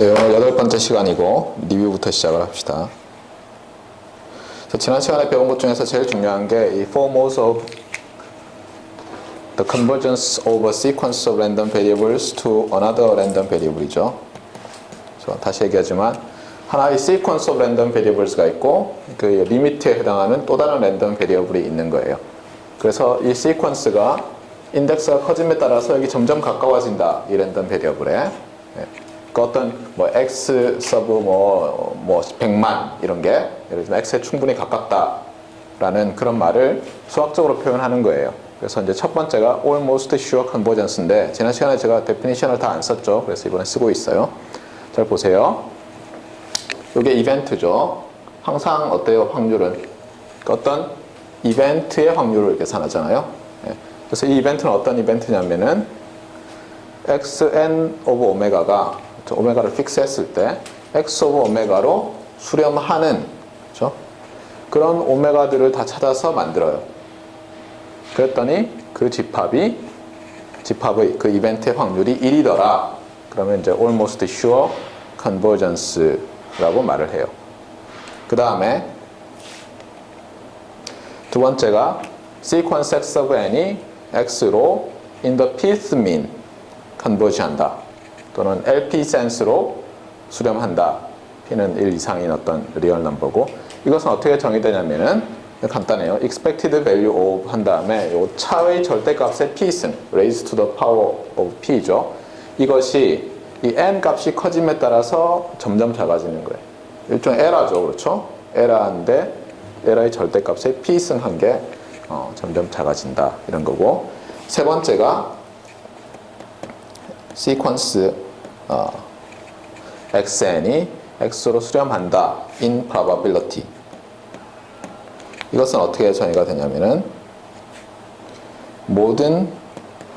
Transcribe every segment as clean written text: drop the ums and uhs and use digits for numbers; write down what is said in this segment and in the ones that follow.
네, 오늘 8번째 시간이고 리뷰부터 시작을 합시다. 지난 시간에 배운 것 중에서 제일 중요한 게 이 four modes of the convergence of a sequence of random variables to another random variable이죠. 다시 얘기하지만 하나의 sequence of random variables가 있고 그 리미트에 해당하는 또 다른 랜덤 베리어블이 있는 거예요. 그래서 이 sequence가 인덱스가 커짐에 따라서 여기 점점 가까워진다. 이 랜덤 베리어블에. 그 어떤 뭐 x 서브 뭐 100만 이런 게 예를 들면 x에 충분히 가깝다라는 그런 말을 수학적으로 표현하는 거예요. 그래서 이제 첫 번째가 almost sure convergence인데 지난 시간에 제가 데피니션을 다 안 썼죠. 그래서 이번에 쓰고 있어요. 잘 보세요. 이게 이벤트죠. 항상 어때요? 확률은 어떤 이벤트의 확률을 계산하잖아요. 그래서 이 이벤트는 어떤 이벤트냐면은 xn 오브 오메가가 오메가를 픽스했을 때 x 오브 오메가로 수렴하는 그렇죠? 그런 오메가들을 다 찾아서 만들어요. 그랬더니 그 집합의 그 이벤트의 확률이 1이더라. 그러면 이제 almost sure convergence라고 말을 해요. 그 다음에 두 번째가 sequence x of n이 x로 in the pth mean converge한다. 또는 LP 센스로 수렴한다. P는 1 이상인 어떤 리얼 넘버고 이것은 어떻게 정의되냐면은 간단해요. expected value of 한 다음에 이 차의 절대값의 P승 raised to the power of P죠. 이것이 이 n 값이 커짐에 따라서 점점 작아지는 거예요. 일종의 에라죠. 그렇죠? 에라인데 에라의 절대값의 P승 한 게 점점 작아진다. 이런 거고 세 번째가 sequence xn이 x로 수렴한다 in probability. 이것은 어떻게 정의가 되냐면은 모든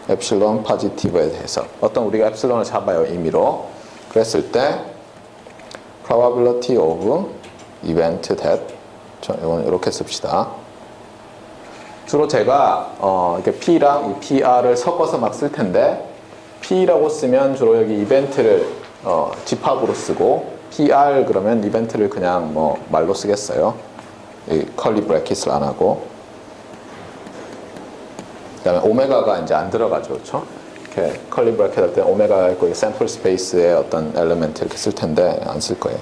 엡실론 포지티브에 대해서 어떤 우리가 엡실론을 잡아요 임의로 그랬을 때 probability of event that 이건 이렇게 씁시다. 주로 제가 이렇게 P랑 이 PR을 섞어서 막 쓸 텐데 P라고 쓰면 주로 여기 이벤트를 집합으로 쓰고 PR 그러면 이벤트를 그냥 뭐 말로 쓰겠어요. 이 컬리 브래킷을 안 하고 그 다음에 오메가가 이제 안 들어가죠. 그렇죠? 이렇게 컬리 브래킷 할 때 오메가가 있고 샘플 스페이스의 어떤 엘리멘트 이렇게 쓸 텐데 안 쓸 거예요.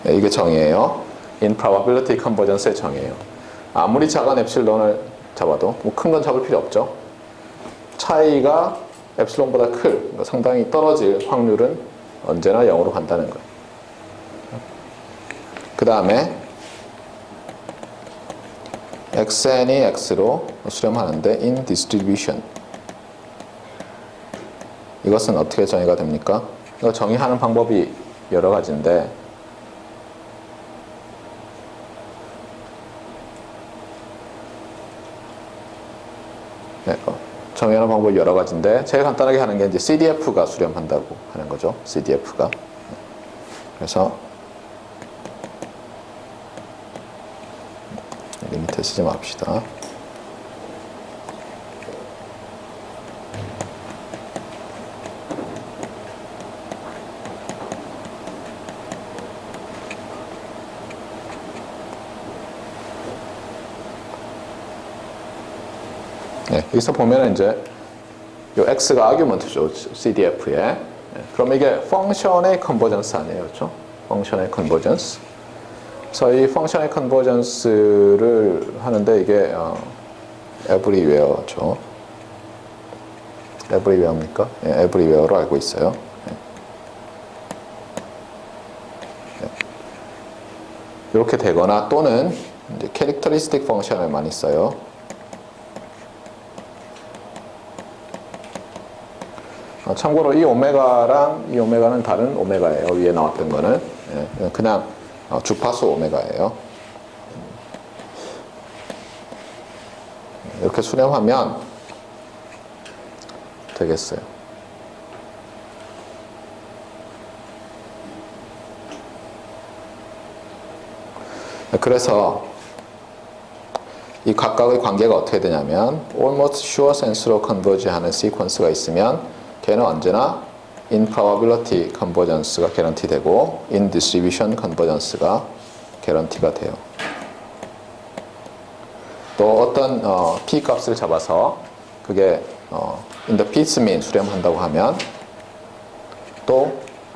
네, 이게 정의예요. in probability convergence의 정의예요. 아무리 작은 엡실론을 잡아도 뭐 큰 건 잡을 필요 없죠. 차이가 엡실론보다 그러니까 상당히 떨어질 확률은 언제나 0으로 간다는 거예요. 그 다음에 xn이 x로 수렴하는데 in distribution. 이것은 어떻게 정의가 됩니까? 이거 정의하는 방법이 여러 가지인데 정의하는 방법이 여러 가지인데 제일 간단하게 하는 게 이제 CDF가 수렴한다고 하는 거죠. CDF가. 그래서 리미트 쓰지 맙시다. 네, 여기서 보면은 이제 요 x가 아규먼트죠. CDF에. 네, 그럼 이게 펑션의 컨버전스 아니에요. 그렇죠? 펑션의 컨버전스. 그래서 이 펑션의 컨버전스를 하는데 이게 everywhere죠. everywhere입니까? 네, everywhere로 알고 있어요. 네. 네. 이렇게 되거나 또는 이제 캐릭터리스틱 펑션을 많이 써요. 참고로 이 오메가랑 이 오메가는 다른 오메가예요. 위에 나왔던 거는 그냥 주파수 오메가예요. 이렇게 수렴하면 되겠어요. 그래서 이 각각의 관계가 어떻게 되냐면 almost sure sense로 컨버지하는 시퀀스가 있으면 걔는 언제나 in probability convergence가 개런티 되고 in distribution convergence가 개런티가 돼요. 또 어떤 p 값을 잡아서 그게 in the Pitts mean 수렴한다고 하면 또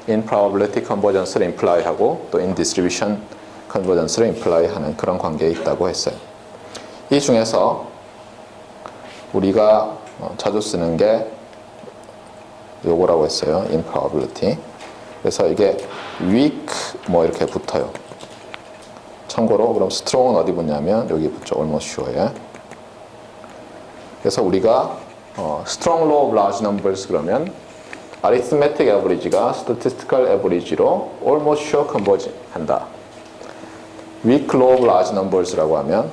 in probability convergence를 imply하고 또 in distribution convergence를 imply하는 그런 관계에 있다고 했어요. 이 중에서 우리가 자주 쓰는 게 요거라고 했어요. in probability. 그래서 이게 weak 뭐 이렇게 붙어요. 참고로 그럼 strong은 어디 붙냐면 여기 붙죠. almost sure에. 그래서 우리가 strong law of large numbers 그러면 arithmetic average가 statistical average로 almost sure converge 한다. weak law of large numbers라고 하면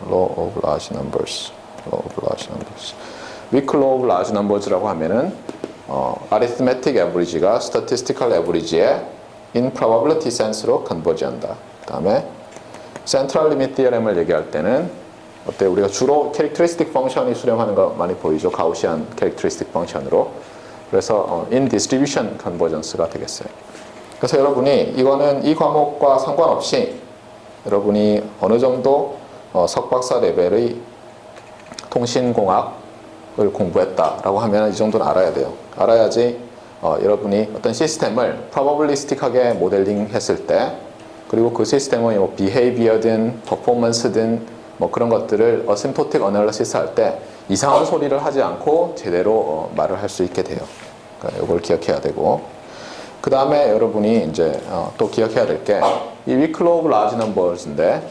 law of large numbers, law of large numbers. weak law of large numbers라고 하면은 arithmetic average가 statistical average에 in probability sense로 converge한다. 그다음에 central limit theorem을 얘기할 때는 어때? 우리가 주로 characteristic function이 수렴하는 거 많이 보이죠. 가우시안 characteristic function으로. 그래서 in distribution convergence가 되겠어요. 그래서 여러분이 이거는 이 과목과 상관없이 여러분이 어느 정도 석박사 레벨의 통신공학을 공부했다라고 하면 이 정도는 알아야 돼요. 알아야지 여러분이 어떤 시스템을 probabilistic하게 모델링 했을 때 그리고 그 시스템의 뭐 behavior든 performance든 뭐 그런 것들을 asymptotic analysis 할 때 이상한 소리를 하지 않고 제대로 말을 할 수 있게 돼요. 그러니까 이걸 기억해야 되고 그 다음에 여러분이 이제 또 기억해야 될 게 이 weak law of large numbers인데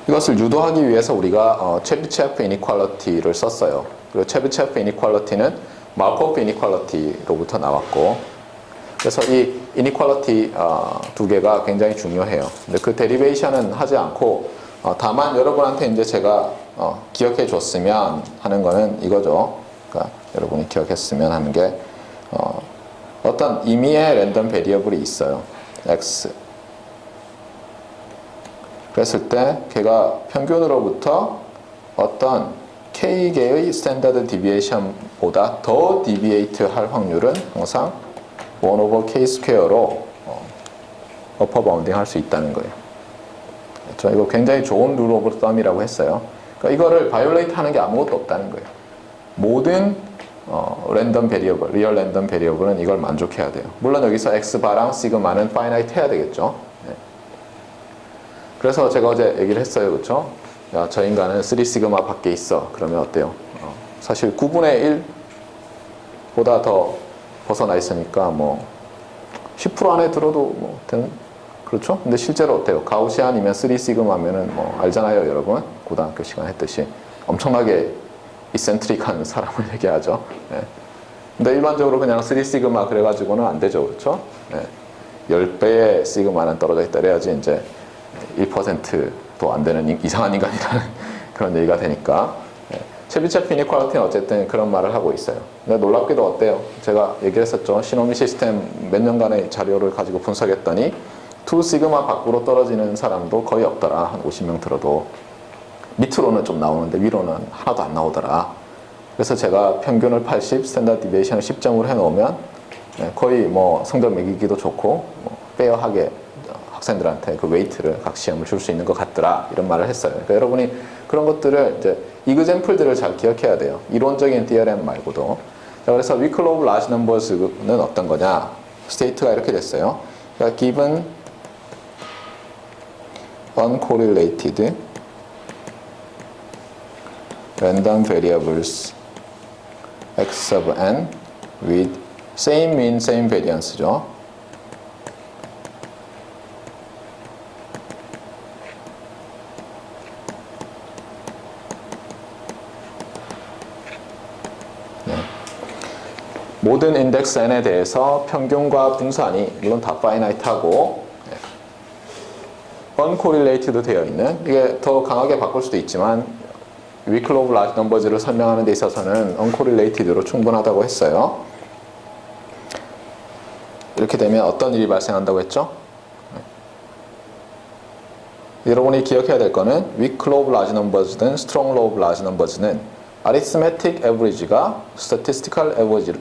이것을 유도하기 위해서 우리가 체비체프 이니퀄리티를 썼어요. 그리고 체비체프 이니퀄리티는 마르코프 이니퀄리티로부터 나왔고 그래서 이 이니퀄리티 두 개가 굉장히 중요해요. 근데 그 데리베이션은 하지 않고 다만 여러분한테 이제 제가 기억해 줬으면 하는 거는 이거죠. 그러니까 여러분이 기억했으면 하는 게 어떤 임의의 랜덤 베리어블이 있어요. X. 그랬을 때 걔가 평균으로부터 어떤 K개의 스탠다드 디비에이션보다 더 디비에이트 할 확률은 항상 1 over K 스퀘어로 어퍼 바운딩 할 수 있다는 거예요. 그렇죠? 이거 굉장히 좋은 룰 오브 썸이라고 했어요. 그러니까 이거를 바이올레이트 하는 게 아무것도 없다는 거예요. 모든 랜덤 베리어블, 리얼 랜덤 베리어블은 이걸 만족해야 돼요. 물론 여기서 X바랑 시그마는 파이나이트 해야 되겠죠. 네. 그래서 제가 어제 얘기를 했어요. 그렇죠? 야, 저 인간은 3 시그마 밖에 있어. 그러면 어때요? 사실 9분의 1보다 더 벗어나 있으니까 뭐 10% 안에 들어도 뭐 되는 그렇죠? 근데 실제로 어때요? 가우시안이면 3 시그마면은 뭐 알잖아요, 여러분. 고등학교 시간 했듯이 엄청나게 이센트릭한 사람을 얘기하죠. 네. 근데 일반적으로 그냥 3 시그마 그래가지고는 안 되죠, 그렇죠? 네. 10배의 시그마는 떨어져 있다 그래야지 이제 1%도 안 되는 이상한 인간이라는 그런 얘기가 되니까 체비체프 이니퀄리티는 어쨌든 그런 말을 하고 있어요. 근데 놀랍게도 어때요? 제가 얘기를 했었죠. 시노미 시스템 몇 년간의 자료를 가지고 분석했더니 2 시그마 밖으로 떨어지는 사람도 거의 없더라. 한 50명 들어도 밑으로는 좀 나오는데 위로는 하나도 안 나오더라. 그래서 제가 평균을 80, 스탠다드 디비에이션을 10점으로 해놓으면 거의 뭐 성적 매기기도 좋고 뭐 페어하게 학생들한테 그 웨이트를 각 시험을 줄 수 있는 것 같더라 이런 말을 했어요. 그러니까 여러분이 그런 것들을 이제 이그젬플들을 잘 기억해야 돼요. 이론적인 디어렘 말고도. 자, 그래서 weak law of large numbers는 어떤 거냐? 스테이트가 이렇게 됐어요. 그러니까 given uncorrelated random variables x of n with same mean, same variance죠. 모든 인덱스 n에 대해서 평균과 분산이 물론 다 파이나이트하고 uncorrelated 되어 있는 이게 더 강하게 바꿀 수도 있지만 weak law of large numbers를 설명하는 데 있어서는 uncorrelated로 충분하다고 했어요. 이렇게 되면 어떤 일이 발생한다고 했죠? 여러분이 기억해야 될 거는 weak law of large numbers든 strong law of large numbers는 arithmetic average가 statistical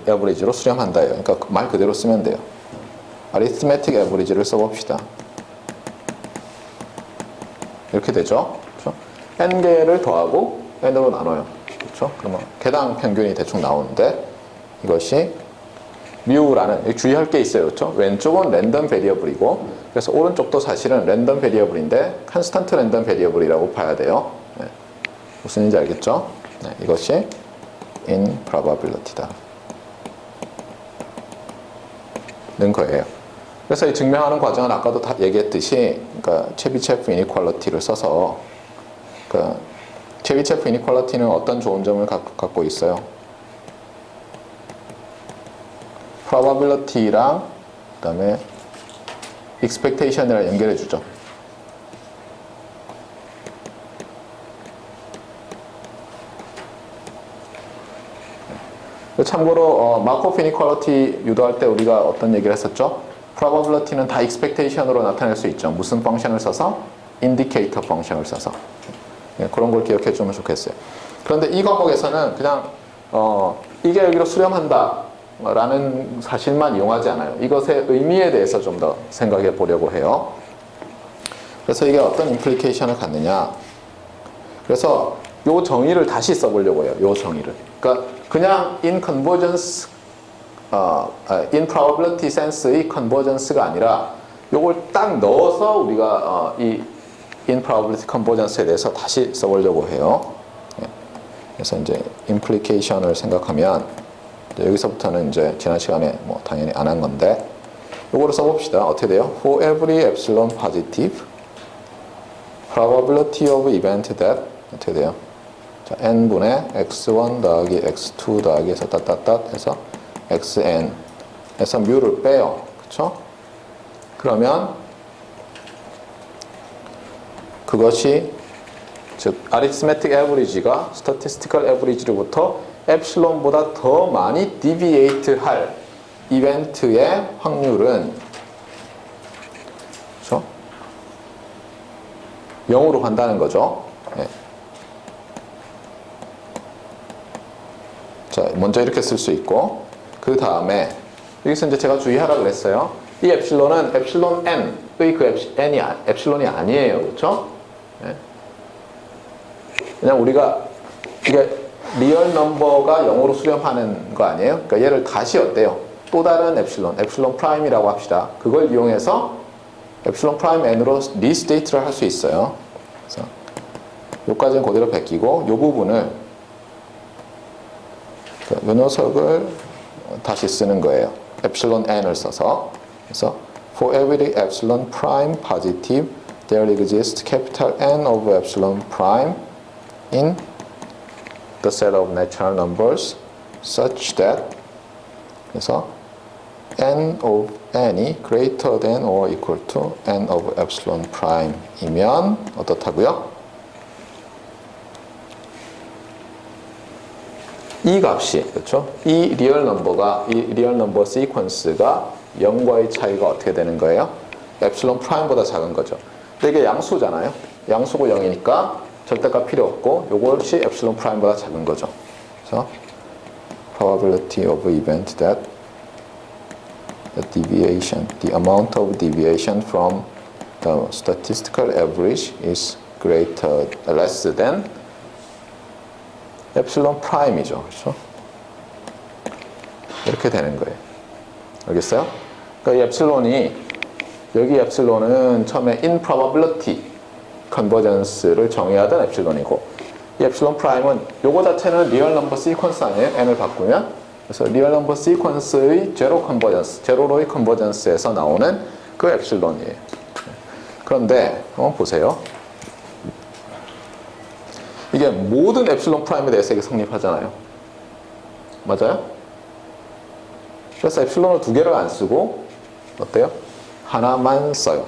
average로 수렴한다예요. 그러니까 말 그대로 쓰면 돼요. arithmetic average를 써봅시다. 이렇게 되죠. 그렇죠? n개를 더하고 n으로 나눠요. 그렇죠? 그러면 개당 평균이 대충 나오는데 이것이 뮤라는 주의할 게 있어요. 그렇죠? 왼쪽은 랜덤 베리어블이고 그래서 오른쪽도 사실은 랜덤 베리어블인데 컨스턴트 랜덤 베리어블이라고 봐야 돼요. 네. 무슨 얘기인지 알겠죠? 네, 이것이 improbability다. 는 거예요. 그래서 이 증명하는 과정은 아까도 다 얘기했듯이 그러니까 체비체프 이니퀄리티를 써서 그러니까 체비체프 이니퀄리티는 어떤 좋은 점을 갖고 있어요? probability랑 그다음에 expectation이랑 연결해 주죠. 참고로 마코프 이니퀄리티 유도할 때 우리가 어떤 얘기를 했었죠? probability는 다 expectation으로 나타낼 수 있죠. 무슨 펑션을 써서? indicator 펑션을 써서. 그런 걸 기억해 주면 좋겠어요. 그런데 이 과목에서는 그냥 이게 여기로 수렴한다 라는 사실만 이용하지 않아요. 이것의 의미에 대해서 좀 더 생각해 보려고 해요. 그래서 이게 어떤 임플리케이션을 갖느냐. 그래서 요 정의를 다시 써보려고 해요. 요 정의를. 그러니까 그냥 in convergence, in probability sense의 convergence가 아니라 요걸 딱 넣어서 우리가 이 in probability convergence에 대해서 다시 써보려고 해요. 그래서 이제 implication을 생각하면 여기서부터는 이제 지난 시간에 뭐 당연히 안 한 건데 요거를 써봅시다. 어떻게 돼요? For every epsilon positive, probability of event that 어떻게 돼요? 자, n분의 x1 더하기 x2 더하기 해서 따따따 해서 xn 에서 뮤를 빼요. 그쵸? 그러면 그것이 즉 arithmetic average가 statistical average로부터 epsilon보다 더 많이 deviate 할 이벤트의 확률은 그렇죠? 0으로 간다는 거죠. 네. 자, 먼저 이렇게 쓸 수 있고 그 다음에 여기서 이제 제가 주의하라 그랬어요. 이 엡실론은 엡실론 n의 그 n이 엡실론이 아니에요. 그렇죠? 네. 그냥 우리가 이게 리얼 넘버가 0으로 수렴하는 거 아니에요? 그러니까 얘를 다시 어때요? 또 다른 엡실론 프라임이라고 합시다. 그걸 이용해서 엡실론 프라임 n으로 리스테이트를 할 수 있어요. 그래서 요까지는 그대로 베끼고 요 부분을 요 녀석을 다시 쓰는 거예요. 엡실론 n을 써서 그래서 for every epsilon prime positive there exists capital N of epsilon prime in the set of natural numbers such that 그래서 n of n이 greater than or equal to n of epsilon prime 이면 어떻다고요? 이 값이 그렇죠? 이 리얼 넘버가 이 리얼 넘버 시퀀스가 0과의 차이가 어떻게 되는 거예요? 엡실론 프라임보다 작은 거죠. 근데 이게 양수잖아요. 양수고 0이니까 절대값 필요 없고 요것이 엡실론 프라임보다 작은 거죠. 그래서 probability of event that the deviation, the amount of deviation from the statistical average is greater, less than 엡실론 프라임이죠. 그렇죠? 이렇게 되는 거예요. 알겠어요? 그러니까 이 엡실론이 여기 엡실론은 처음에 improbability convergence를 정의하던 엡실론이고 이 엡실론 프라임은 요거 자체는 리얼 넘버 시퀀스 아니에요? n을 바꾸면 그래서 리얼 넘버 시퀀스의 제로 컨버전스, 제로로의 컨버전스에서 나오는 그 엡실론이에요. 그런데 한번 보세요. 이게 모든 엡실론 프라임에 대해서 이게 성립하잖아요. 맞아요? 그래서 엡실론을 두 개를 안 쓰고 어때요? 하나만 써요.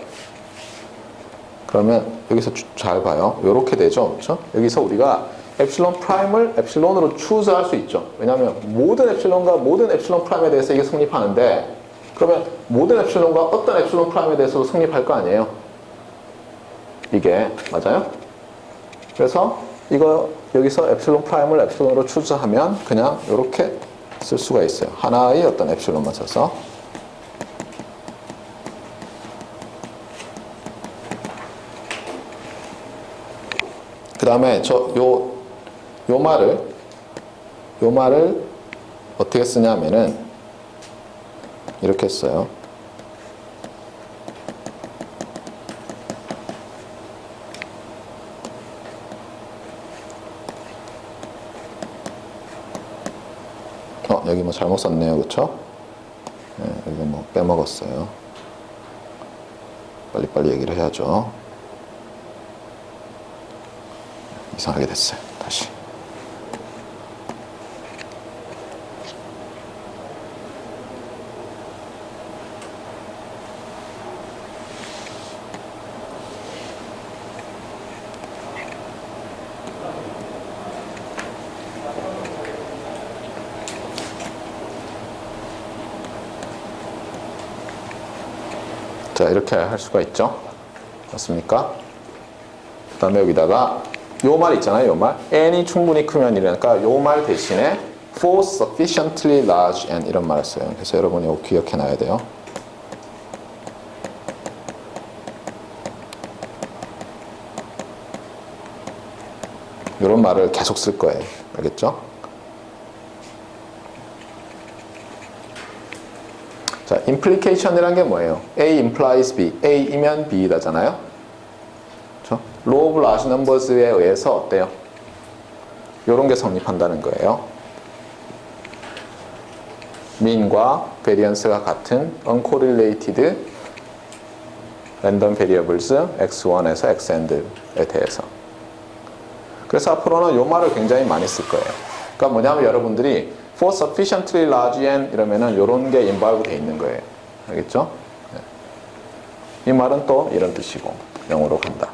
그러면 여기서 잘 봐요. 이렇게 되죠. 그렇죠? 여기서 우리가 엡실론 프라임을 엡실론으로 추스할 수 있죠. 왜냐하면 모든 엡실론과 모든 엡실론 프라임에 대해서 이게 성립하는데, 그러면 모든 엡실론과 어떤 엡실론 프라임에 대해서도 성립할 거 아니에요. 이게 맞아요? 그래서 이거 여기서 엡실론 프라임을 엡실론으로 추스하면 그냥 이렇게 쓸 수가 있어요. 하나의 어떤 엡실론만 써서. 그 다음에 요 말을 어떻게 쓰냐면은 이렇게 써요. 여기 뭐 잘못 썼네요. 그쵸? 네, 여기 뭐 빼먹었어요. 빨리빨리 얘기를 해야죠. 이상하게 됐어요. 다시. 자, 이렇게 할 수가 있죠. 맞습니까? 그 다음에 여기다가 요 말 있잖아요. 요 말. n이 충분히 크면 이러니까 요 말 대신에 for sufficiently large n 이런 말을 써요. 그래서 여러분이 이거 기억해 놔야 돼요. 이런 말을 계속 쓸 거예요. 알겠죠? 자, implication이란 게 뭐예요? A implies B. A이면 B다잖아요. 그렇죠? Law of large numbers에 의해서 어때요? 이런 게 성립한다는 거예요. mean과 variance가 같은 uncorrelated random variables x1에서 xn에 대해서. 그래서 앞으로는 이 말을 굉장히 많이 쓸 거예요. 그러니까 뭐냐면 여러분들이 for sufficiently large n 이러면은 이런 게 involve 돼 있는 거예요. 알겠죠? 이 말은 또 이런 뜻이고 영어로 간다.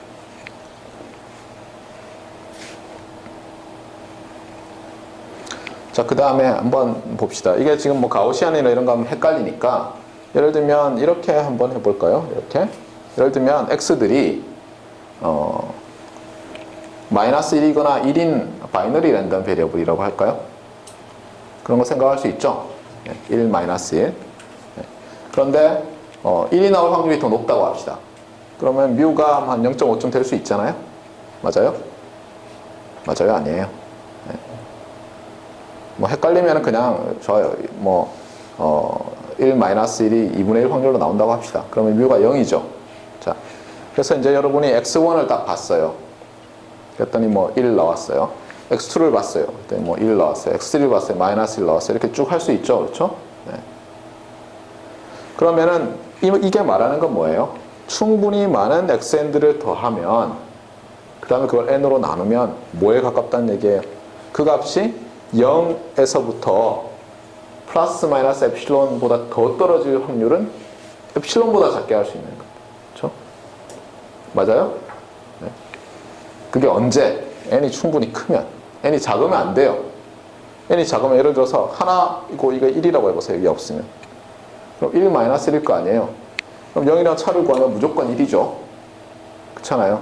자, 그 다음에 한번 봅시다. 이게 지금 뭐 가우시안이나 이런 거 하면 헷갈리니까 예를 들면 이렇게 한번 해볼까요? 이렇게 예를 들면 x들이 마이너스 1이거나 1인 바이너리 랜덤 베리어블이라고 할까요? 그런 거 생각할 수 있죠? 1 마이너스 1. 그런데 1이 나올 확률이 더 높다고 합시다. 그러면 뮤가 한 0.5쯤 될 수 있잖아요? 맞아요? 맞아요? 아니에요? 뭐 헷갈리면 그냥 좋아요. 1 마이너스 1이 2분의 1 확률로 나온다고 합시다. 그러면 뮤가 0이죠. 자, 그래서 이제 여러분이 x1을 딱 봤어요. 그랬더니 뭐 1 나왔어요. x2를 봤어요. 그랬더니 뭐 1 나왔어요. x3를 봤어요. 마이너스 1 나왔어요. 이렇게 쭉 할 수 있죠. 그렇죠? 네. 그러면은 이게 말하는 건 뭐예요? 충분히 많은 xn들을 더하면 그 다음에 그걸 n으로 나누면 뭐에 가깝다는 얘기예요? 그 값이 0에서부터 플러스 마이너스 엡실론보다 더 떨어질 확률은 엡실론보다 작게 할 수 있는 거예요. 그렇죠? 맞아요? 네. 그게 언제? n이 충분히 크면. n이 작으면 안 돼요. n이 작으면 예를 들어서 하나이고 이거 1이라고 해보세요. 여기 없으면. 그럼 1 마이너스 1일 거 아니에요. 그럼 0이랑 차를 구하면 무조건 1이죠. 그렇잖아요.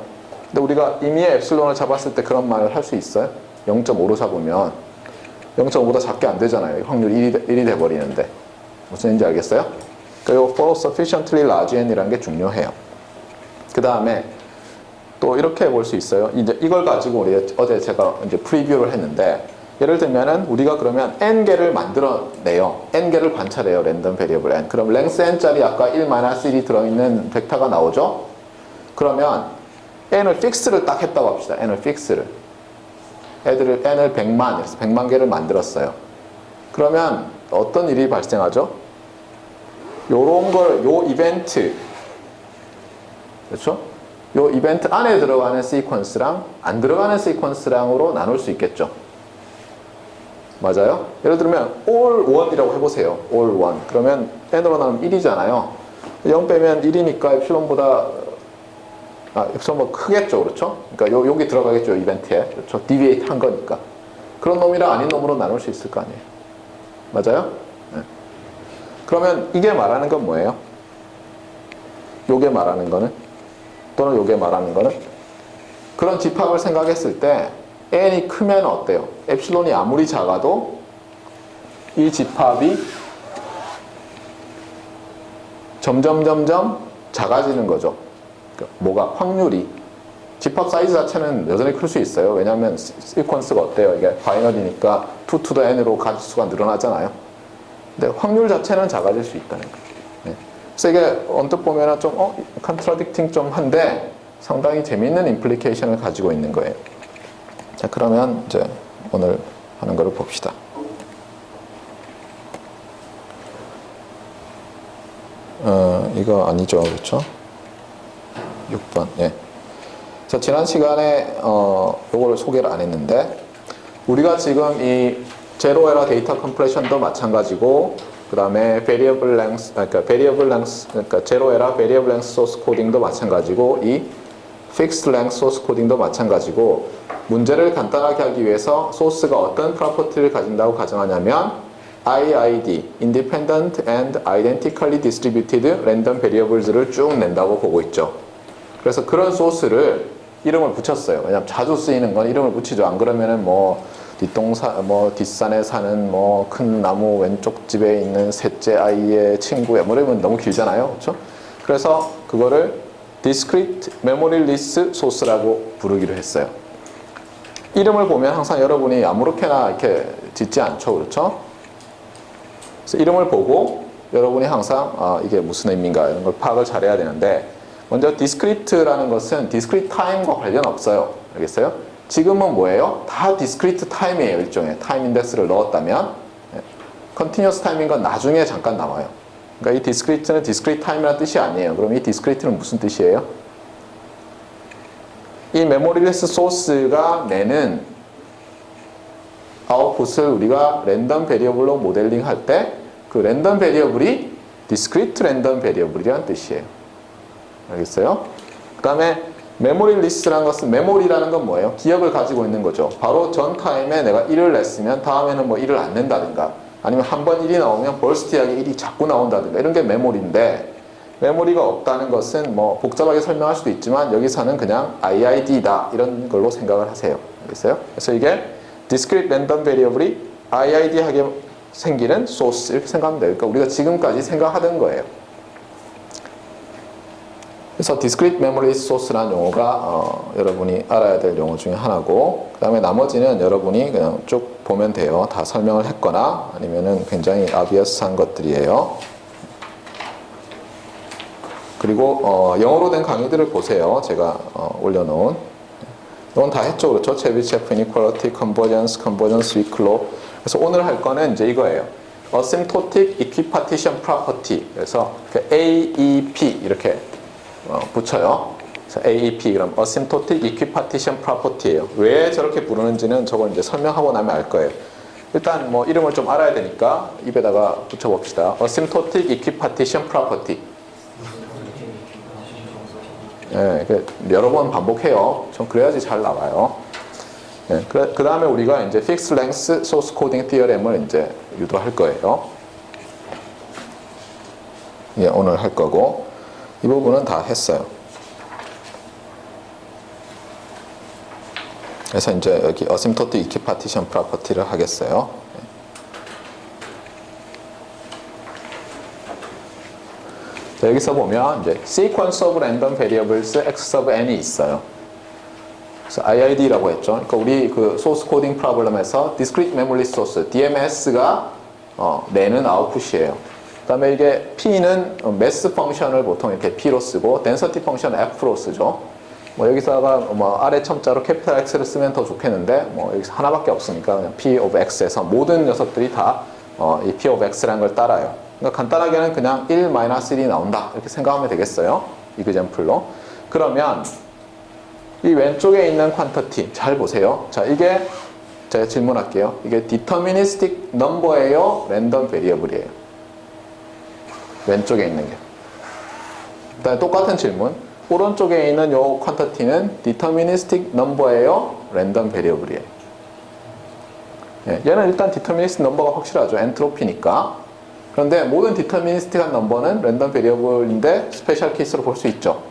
근데 우리가 임의의 엡실론을 잡았을 때 그런 말을 할 수 있어요? 0.5로 잡으면 0.5보다 작게 안 되잖아요. 확률 1이 돼버리는데. 무슨 얘기인지 알겠어요? 그리고 for sufficiently large n이라는 게 중요해요. 그 다음에 또 이렇게 볼 수 있어요. 이제 이걸 가지고 우리 어제 제가 이제 프리뷰를 했는데, 예를 들면은 우리가 그러면 n개를 만들어내요. n개를 관찰해요. 랜덤 베리어블 n. 그럼 랭스 n짜리 아까 1-1이 들어있는 벡터가 나오죠? 그러면 n을 픽스를 딱 했다고 합시다. n을 픽스를. n을 100만, 그래서 100만 개를 만들었어요. 그러면 어떤 일이 발생하죠? 요런 걸, 요 이벤트, 그렇죠? 요 이벤트 안에 들어가는 시퀀스랑 안 들어가는 시퀀스랑으로 나눌 수 있겠죠. 맞아요? 예를 들면 all 1이라고 해보세요. all 1. 그러면 n으로 나누면 1이잖아요. 0 빼면 1이니까 엡실론보다 우선 뭐 크겠죠, 그렇죠? 그러니까 여기 들어가겠죠, 이벤트에. 그렇죠? deviate 한 거니까. 그런 놈이랑 아닌 놈으로 나눌 수 있을 거 아니에요. 맞아요? 네. 그러면 이게 말하는 건 뭐예요? 요게 말하는 거는? 또는 요게 말하는 거는? 그런 집합을 생각했을 때 n이 크면 어때요? 엡실론이 아무리 작아도 이 집합이 점점 작아지는 거죠. 그러니까 뭐가? 확률이. 집합 사이즈 자체는 여전히 클 수 있어요. 왜냐하면 시퀀스가 어때요? 이게 바이너리니까 2 to the n으로 가지수가 늘어나잖아요. 근데 확률 자체는 작아질 수 있다는 거예요. 네. 그래서 이게 언뜻 보면 좀 컨트라딕팅 좀 한데 상당히 재미있는 임플리케이션을 가지고 있는 거예요. 자, 그러면 이제 오늘 하는 거를 봅시다. 이거 아니죠, 그렇죠? 6번. 예. 자, 지난 시간에 요거를 소개를 안 했는데 우리가 지금 이 제로 에러 데이터 컴프레션도 마찬가지고 그다음에 variable length 그러니까 제로 에러 variable length source coding도 마찬가지고 이 fixed length source coding도 마찬가지고 문제를 간단하게 하기 위해서 소스가 어떤 프로퍼티를 가진다고 가정하냐면 IID, Independent and Identically Distributed Random Variables를 쭉 낸다고 보고 있죠. 그래서 그런 소스를 이름을 붙였어요. 왜냐하면 자주 쓰이는 건 이름을 붙이죠. 안 그러면은 뭐 뒷산에 사는 뭐 큰 나무 왼쪽 집에 있는 셋째 아이의 친구야 뭐 이러면 너무 길잖아요. 그렇죠? 그래서 그거를 Discrete Memoryless Source라고 부르기로 했어요. 이름을 보면 항상 여러분이 아무렇게나 이렇게 짓지 않죠. 그렇죠? 그래서 이름을 보고 여러분이 항상 이게 무슨 의미인가 이런 걸 파악을 잘해야 되는데 먼저 discrete라는 것은 discrete time과 관련 없어요. 알겠어요? 지금은 뭐예요? 다 discrete time이에요. 일종의 time index를 넣었다면 continuous time인 건 나중에 잠깐 나와요. 그러니까 이 discrete는 discrete time이라는 뜻이 아니에요. 그럼 이 discrete는 무슨 뜻이에요? 이 memoryless source가 내는 아웃풋을 우리가 랜덤 베리어블로 모델링 할 때 그 랜덤 베리어블이 discrete 랜덤 베리어블이라는 뜻이에요. 알겠어요? 그 다음에 memoryless라는 것은 memory라는 건 뭐예요? 기억을 가지고 있는 거죠. 바로 전 타임에 내가 1을 냈으면 다음에는 뭐 1을 안 낸다든가 아니면 한 번 1이 나오면 벌스티하게 1이 자꾸 나온다든가 이런 게 메모리인데 메모리가 없다는 것은 뭐 복잡하게 설명할 수도 있지만 여기서는 그냥 IID다 이런 걸로 생각을 하세요. 알겠어요? 그래서 이게 discrete random variable이 IID하게 생기는 source 이렇게 생각하면 돼요. 그러니까 우리가 지금까지 생각하던 거예요. 그래서 discrete memory source라는 용어가 여러분이 알아야 될 용어 중에 하나고 그 다음에 나머지는 여러분이 그냥 쭉 보면 돼요. 다 설명을 했거나 아니면은 굉장히 obvious한 것들이에요. 그리고 영어로 된 강의들을 보세요. 제가 올려놓은 이건 다 했죠. 그렇죠? 체비체프 inequality, convergence weak law. 그래서 오늘 할 거는 이제 이거예요. asymptotic equipartition property. 그래서 AEP 이렇게 붙여요. 그래서 AEP 그럼 asymptotic equipartition property예요. 왜 저렇게 부르는지는 저걸 이제 설명하고 나면 알 거예요. 일단 뭐 이름을 좀 알아야 되니까 입에다가 붙여봅시다. asymptotic equipartition property. 예, 여러 번 반복해요. 좀 그래야지 잘 나와요. 예, 그 다음에 우리가 이제 fixed length source coding theorem을 이제 유도할 거예요. 예, 오늘 할 거고 이 부분은 다 했어요. 그래서 이제 여기 asymptotic equipartition property를 하겠어요. 자, 여기서 보면 이제 sequence of random variables x sub n이 있어요. 그래서 IID라고 했죠. 그러니까 우리 그 source coding problem에서 discrete memory source DMS가 내는 아웃풋이에요. 그다음에 이게 P는 mass 펑션을 보통 이렇게 P로 쓰고 density 펑션을 F로 쓰죠. 뭐 여기다가 뭐 아래 첨자로 캐피탈 X를 쓰면 더 좋겠는데 뭐 여기서 하나밖에 없으니까 그냥 P of X에서 모든 녀석들이 다 이 P of X라는 걸 따라요. 그러니까 간단하게는 그냥 1-1이 나온다 이렇게 생각하면 되겠어요. 이그젬플로. 그러면 이 왼쪽에 있는 퀀터티 잘 보세요. 자, 이게 제가 질문할게요. 이게 deterministic number예요? 랜덤 베리어블이에요? 왼쪽에 있는 게. 그다음에 똑같은 질문. 오른쪽에 있는 요 퀀터티는 디터미니스틱 넘버예요, 랜덤 베리어블이에요. 예, 얘는 일단 디터미니스틱 넘버가 확실하죠. 엔트로피니까. 그런데 모든 디터미니스틱한 넘버는 랜덤 베리어블인데 스페셜 케이스로 볼 수 있죠.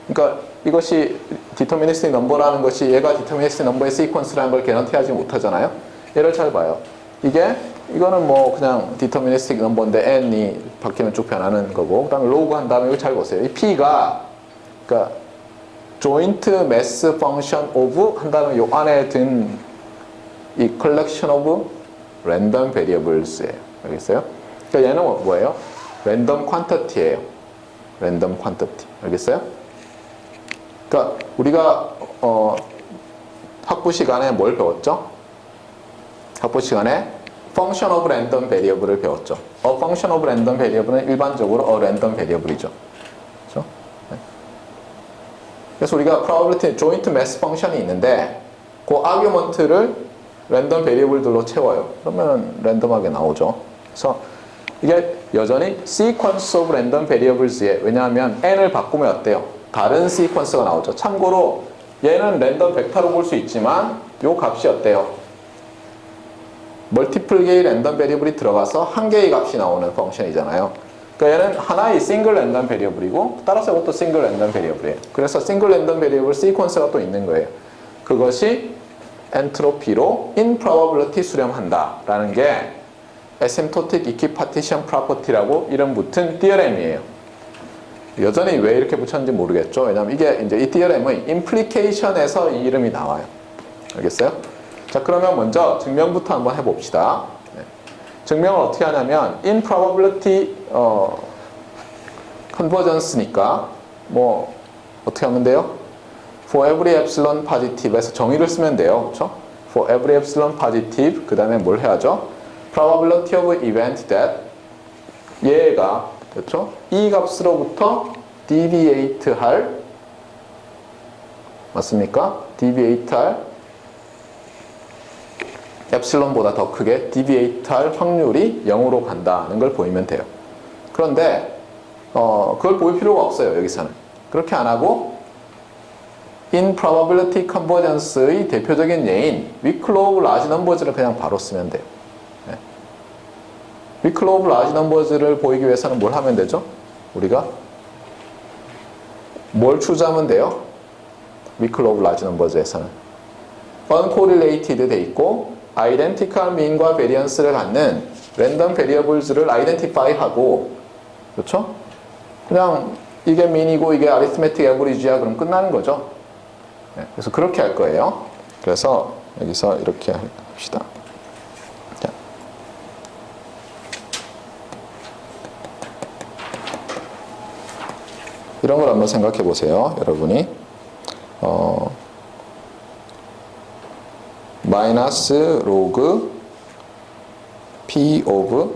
그러니까 이것이 디터미니스틱 넘버라는 것이 얘가 디터미니스틱 넘버의 시퀀스라는 걸 개런티하지 못하잖아요. 얘를 잘 봐요. 이거는 뭐 그냥 디터미니스틱 넘버인데 n이 바뀌면 쭉 변하는 거고, 그다음에 로그 한 다음에 이거 잘 보세요. 이 p가 그러니까 joint mass function of 한 다음에 요 안에 든 이 collection of random variables예요. 알겠어요? 그러니까 얘는 뭐예요? random quantity예요. random quantity. 알겠어요? 그러니까 우리가 학부 시간에 뭘 배웠죠? 학부 시간에 function of random variable을 배웠죠. a function of random variable은 일반적으로 a random variable이죠. 그렇죠? 네. 그래서 우리가 probability joint mass function이 있는데 그 argument를 랜덤 베리어블들로 채워요. 그러면 랜덤하게 나오죠. 그래서 이게 여전히 sequence of random variables에, 왜냐하면 n을 바꾸면 어때요? 다른 시퀀스가 나오죠. 참고로 얘는 랜덤 벡터로 볼 수 있지만 요 값이 어때요? 멀티플 개의 랜덤 베리어블이 들어가서 한 개의 값이 나오는 펑션이잖아요. 그러니까 얘는 하나의 싱글 랜덤 베리어블이고 따라서 이것도 싱글 랜덤 베리어블이에요. 그래서 싱글 랜덤 베리어블 시퀀스가 또 있는 거예요. 그것이 엔트로피로 improbability 수렴한다 라는 게 asymptotic equipartition property라고 이름 붙은 티어렘이에요. 여전히 왜 이렇게 붙였는지 모르겠죠. 왜냐면 이게 이제 이 티어렘의 implication에서 이 이름이 나와요. 알겠어요? 자, 그러면 먼저 증명부터 한번 해봅시다. 네. 증명을 어떻게 하냐면 improbability convergence니까 뭐 어떻게 하면 돼요? For every epsilon positive에서 정의를 쓰면 돼요. 그렇죠? For every epsilon positive 그 다음에 뭘 해야죠? Probability of event that 얘가 그렇죠? 이 값으로부터 deviate 할 맞습니까? deviate 할 epsilon보다 더 크게 deviate 할 확률이 0으로 간다는 걸 보이면 돼요. 그런데 그걸 보일 필요가 없어요. 여기서는. 그렇게 안 하고 in probability convergence의 대표적인 예인 weak law of large numbers를 그냥 바로 쓰면 돼요. 네. weak law of large numbers를 보이기 위해서는 뭘 하면 되죠? 우리가 뭘 추구하면 돼요? weak law of large numbers에서는 uncorrelated 돼 있고 identical mean과 variance를 갖는 random variables를 identify 하고, 그렇죠? 그냥 이게 mean이고 이게 arithmetic average야 그럼 끝나는 거죠. 네, 그래서 그렇게 할 거예요. 그래서 여기서 이렇게 합시다. 자. 이런 걸 한번 생각해 보세요. 여러분이 마이너스 로그 p of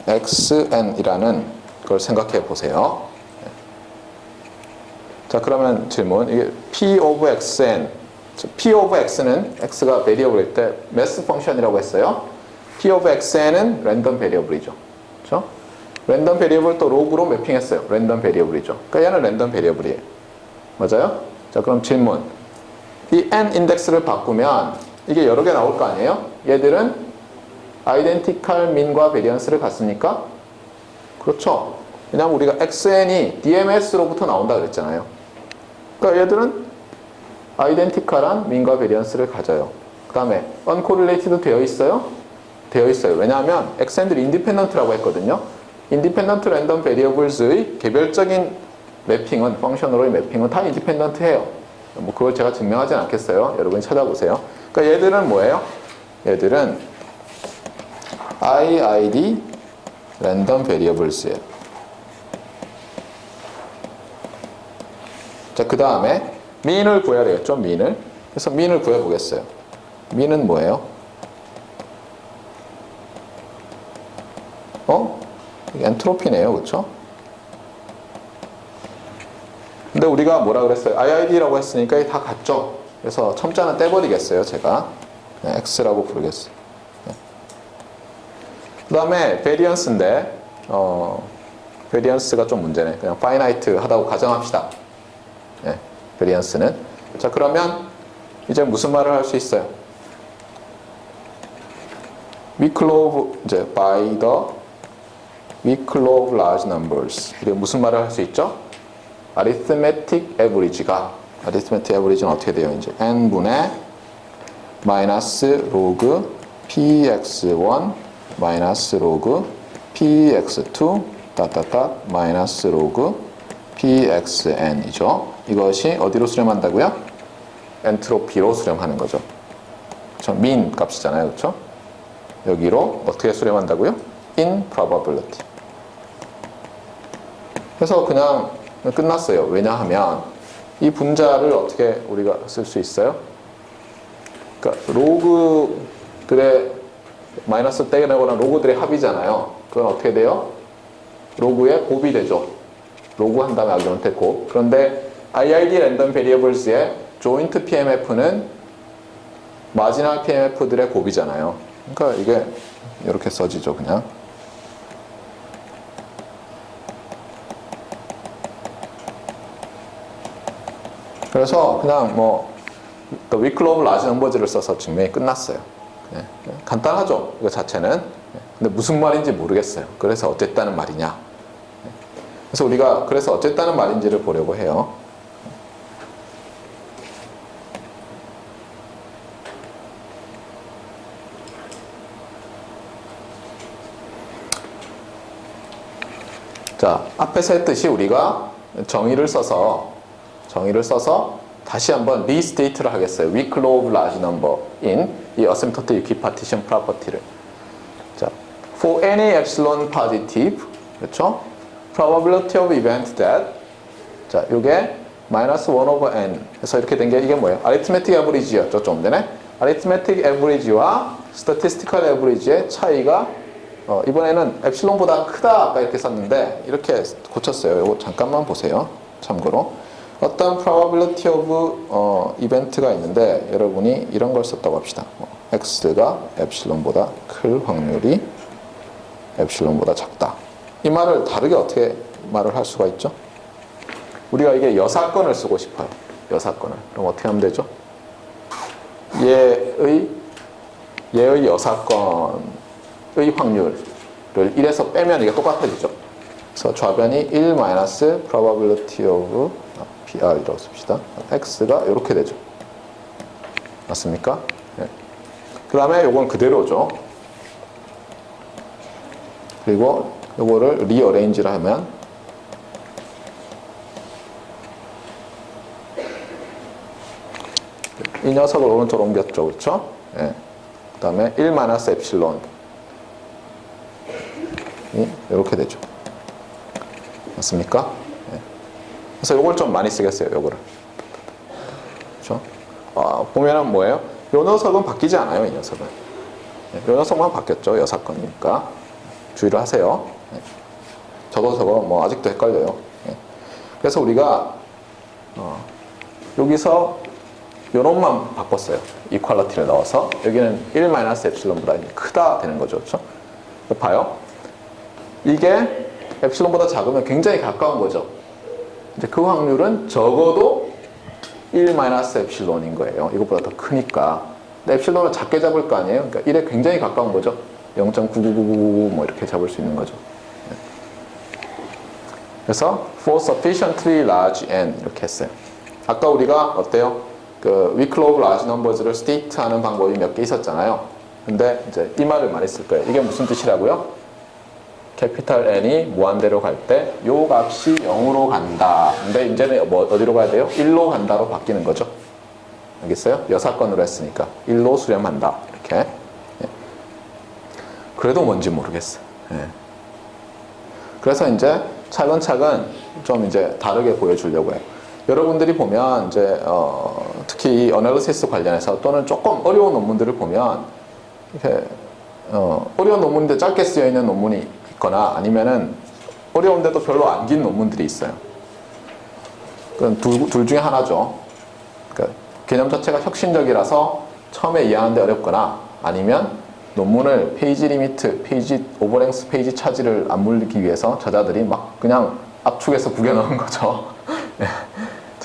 xn이라는 걸 생각해 보세요. 자, 그러면 질문. 이게 p of xn, p of x는 x가 베리어블일 때 매스 펑션이라고 했어요. p of xn은 랜덤 베리어블이죠. 그렇죠? 랜덤 베리어블 또 로그로 매핑했어요. 랜덤 베리어블이죠. 그러니까 얘는 랜덤 베리어블이에요. 맞아요? 자, 그럼 질문. 이 n 인덱스를 바꾸면 이게 여러 개 나올 거 아니에요? 얘들은 아이덴티컬 민과 베리언스를 갖습니까? 그렇죠. 왜냐하면 우리가 xn이 DMS로부터 나온다 그랬잖아요. 그러니까 얘들은 아이덴티컬한 민과 베리언스를 가져요. 그 다음에 uncorrelated 되어 있어요? 되어 있어요. 왜냐하면 xn들이 independent라고 했거든요. independent random variables의 개별적인 매핑은, 펑션으로의 매핑은 다 independent해요. 뭐 그걸 제가 증명하진 않겠어요. 여러분이 찾아보세요. 그러니까 얘들은 뭐예요? 얘들은 IID random variables예요. 자, 그 다음에 mean을 구해야 되겠죠? mean을. 그래서 mean을 구해보겠어요. mean은 뭐예요? 엔트로피네요. 그렇죠? 근데 우리가 뭐라 그랬어요? IID라고 했으니까 이게 다 같죠? 그래서 첨자는 떼버리겠어요. 제가 네, X라고 부르겠어요. 네. 그 다음에 베리언스인데 베리언스가 좀 문제네. 그냥 파이나이트 하다고 가정합시다. 예, 베리언스는. 자, 그러면 이제 무슨 말을 할 수 있어요? weak law 이제 by the weak law of large numbers. 그리고 무슨 말을 할 수 있죠? arithmetic average가 arithmetic average는 어떻게 돼요? 이제 n분의 마이너스 로그 px1 마이너스 로그 px2 따따따 마이너스 로그 pxn이죠. 이것이 어디로 수렴한다고요? 엔트로피로 수렴하는 거죠. 그렇죠? 민 값이잖아요. 그렇죠? 여기로 어떻게 수렴한다고요? in probability. 그래서 그냥 끝났어요. 왜냐하면 이 분자를 어떻게 우리가 쓸 수 있어요? 그러니까 로그들의 마이너스 떼내거나 로그들의 합이잖아요. 그건 어떻게 돼요? 로그의 곱이 되죠. 로그 한 다음에 아규먼트 곱. 그런데 IID 랜덤 베리어블스의 조인트 PMF는 마지널 PMF들의 곱이잖아요. 그러니까 이게 이렇게 써지죠, 그냥. 그래서 그냥 뭐 The weak law of large numbers를 써서 증명이 끝났어요. 네. 간단하죠, 이거 자체는. 근데 무슨 말인지 모르겠어요. 그래서 어쨌다는 말이냐. 그래서 우리가 그래서 어쨌다는 말인지를 보려고 해요. 자, 앞에서 했듯이 우리가 정의를 써서 다시 한번 리스테이트를 하겠어요. weak law of large number in 이 asymptotic equipartition property를. 자, for any epsilon positive, 그렇죠? probability of event that, 자, 요게 minus 1 over n 해서 이렇게 된 게 이게 뭐예요? arithmetic average였죠, 좀 전에. arithmetic average와 statistical average의 차이가 이번에는 엡실론보다 크다 아까 이렇게 썼는데 이렇게 고쳤어요. 이거 잠깐만 보세요. 참고로 어떤 probability of 이벤트가 있는데 여러분이 이런 걸 썼다고 합시다. x가 엡실론보다 클 확률이 엡실론보다 작다. 이 말을 다르게 어떻게 말을 할 수가 있죠? 우리가 이게 여사건을 쓰고 싶어요. 여사건을. 그럼 어떻게 하면 되죠? 얘의 여사건 의 확률을 1에서 빼면 이게 똑같아지죠. 그래서 좌변이 1 마이너스 probability of PR이라고 씁시다. X가 이렇게 되죠. 맞습니까? 네. 그 다음에 요건 그대로죠. 그리고 요거를 리어레인지를 하면 이 녀석을 오른쪽으로 옮겼죠. 그렇죠? 네. 그 다음에 1 마이너스 엡실론 이렇게 되죠. 맞습니까? 네. 그래서 요걸 좀 많이 쓰겠어요. 요거를. 그렇죠? 보면은 뭐예요? 요 녀석은 바뀌지 않아요. 이 녀석은. 네. 요 녀석만 바뀌었죠. 여사건이니까. 주의를 하세요. 네. 저거 뭐 아직도 헷갈려요. 네. 그래서 우리가 여기서 요놈만 바꿨어요. 이퀄리티를 넣어서 여기는 1 마이너스 엡실론보다 크다 되는 거죠. 그렇죠? 봐요. 이게 엡실론보다 작으면 굉장히 가까운 거죠. 이제 그 확률은 적어도 1 마이너스 엡실론인 거예요. 이것보다 더 크니까. 근데 엡실론을 작게 잡을 거 아니에요. 그러니까 1에 굉장히 가까운 거죠. 0.9999 뭐 이렇게 잡을 수 있는 거죠. 그래서 for sufficiently large n 이렇게 했어요. 아까 우리가 어때요? 그 weak law of large numbers를 state 하는 방법이 몇 개 있었잖아요. 근데 이제 이 말을 많이 쓸 거예요. 이게 무슨 뜻이라고요? 캐피탈 N이 무한대로 갈 때 요 값이 0으로 간다. 근데 이제는 뭐 어디로 가야 돼요? 1로 간다로 바뀌는 거죠. 알겠어요? 여사건으로 했으니까 1로 수렴한다. 이렇게. 예. 그래도 뭔지 모르겠어. 예. 그래서 이제 차근차근 좀 이제 다르게 보여주려고 해요. 여러분들이 보면 이제 특히 이 어널리시스 관련해서 또는 조금 어려운 논문들을 보면 이렇게 어려운 논문인데 짧게 쓰여 있는 논문이 있거나 아니면은 어려운데도 별로 안 긴 논문들이 있어요. 그건 둘 중에 하나죠. 그러니까 개념 자체가 혁신적이라서 처음에 이해하는데 어렵거나 아니면 논문을 페이지 리미트, 페이지 오버랭스 페이지 차지를 안 물리기 위해서 저자들이 막 그냥 압축해서 구겨 넣은 거죠.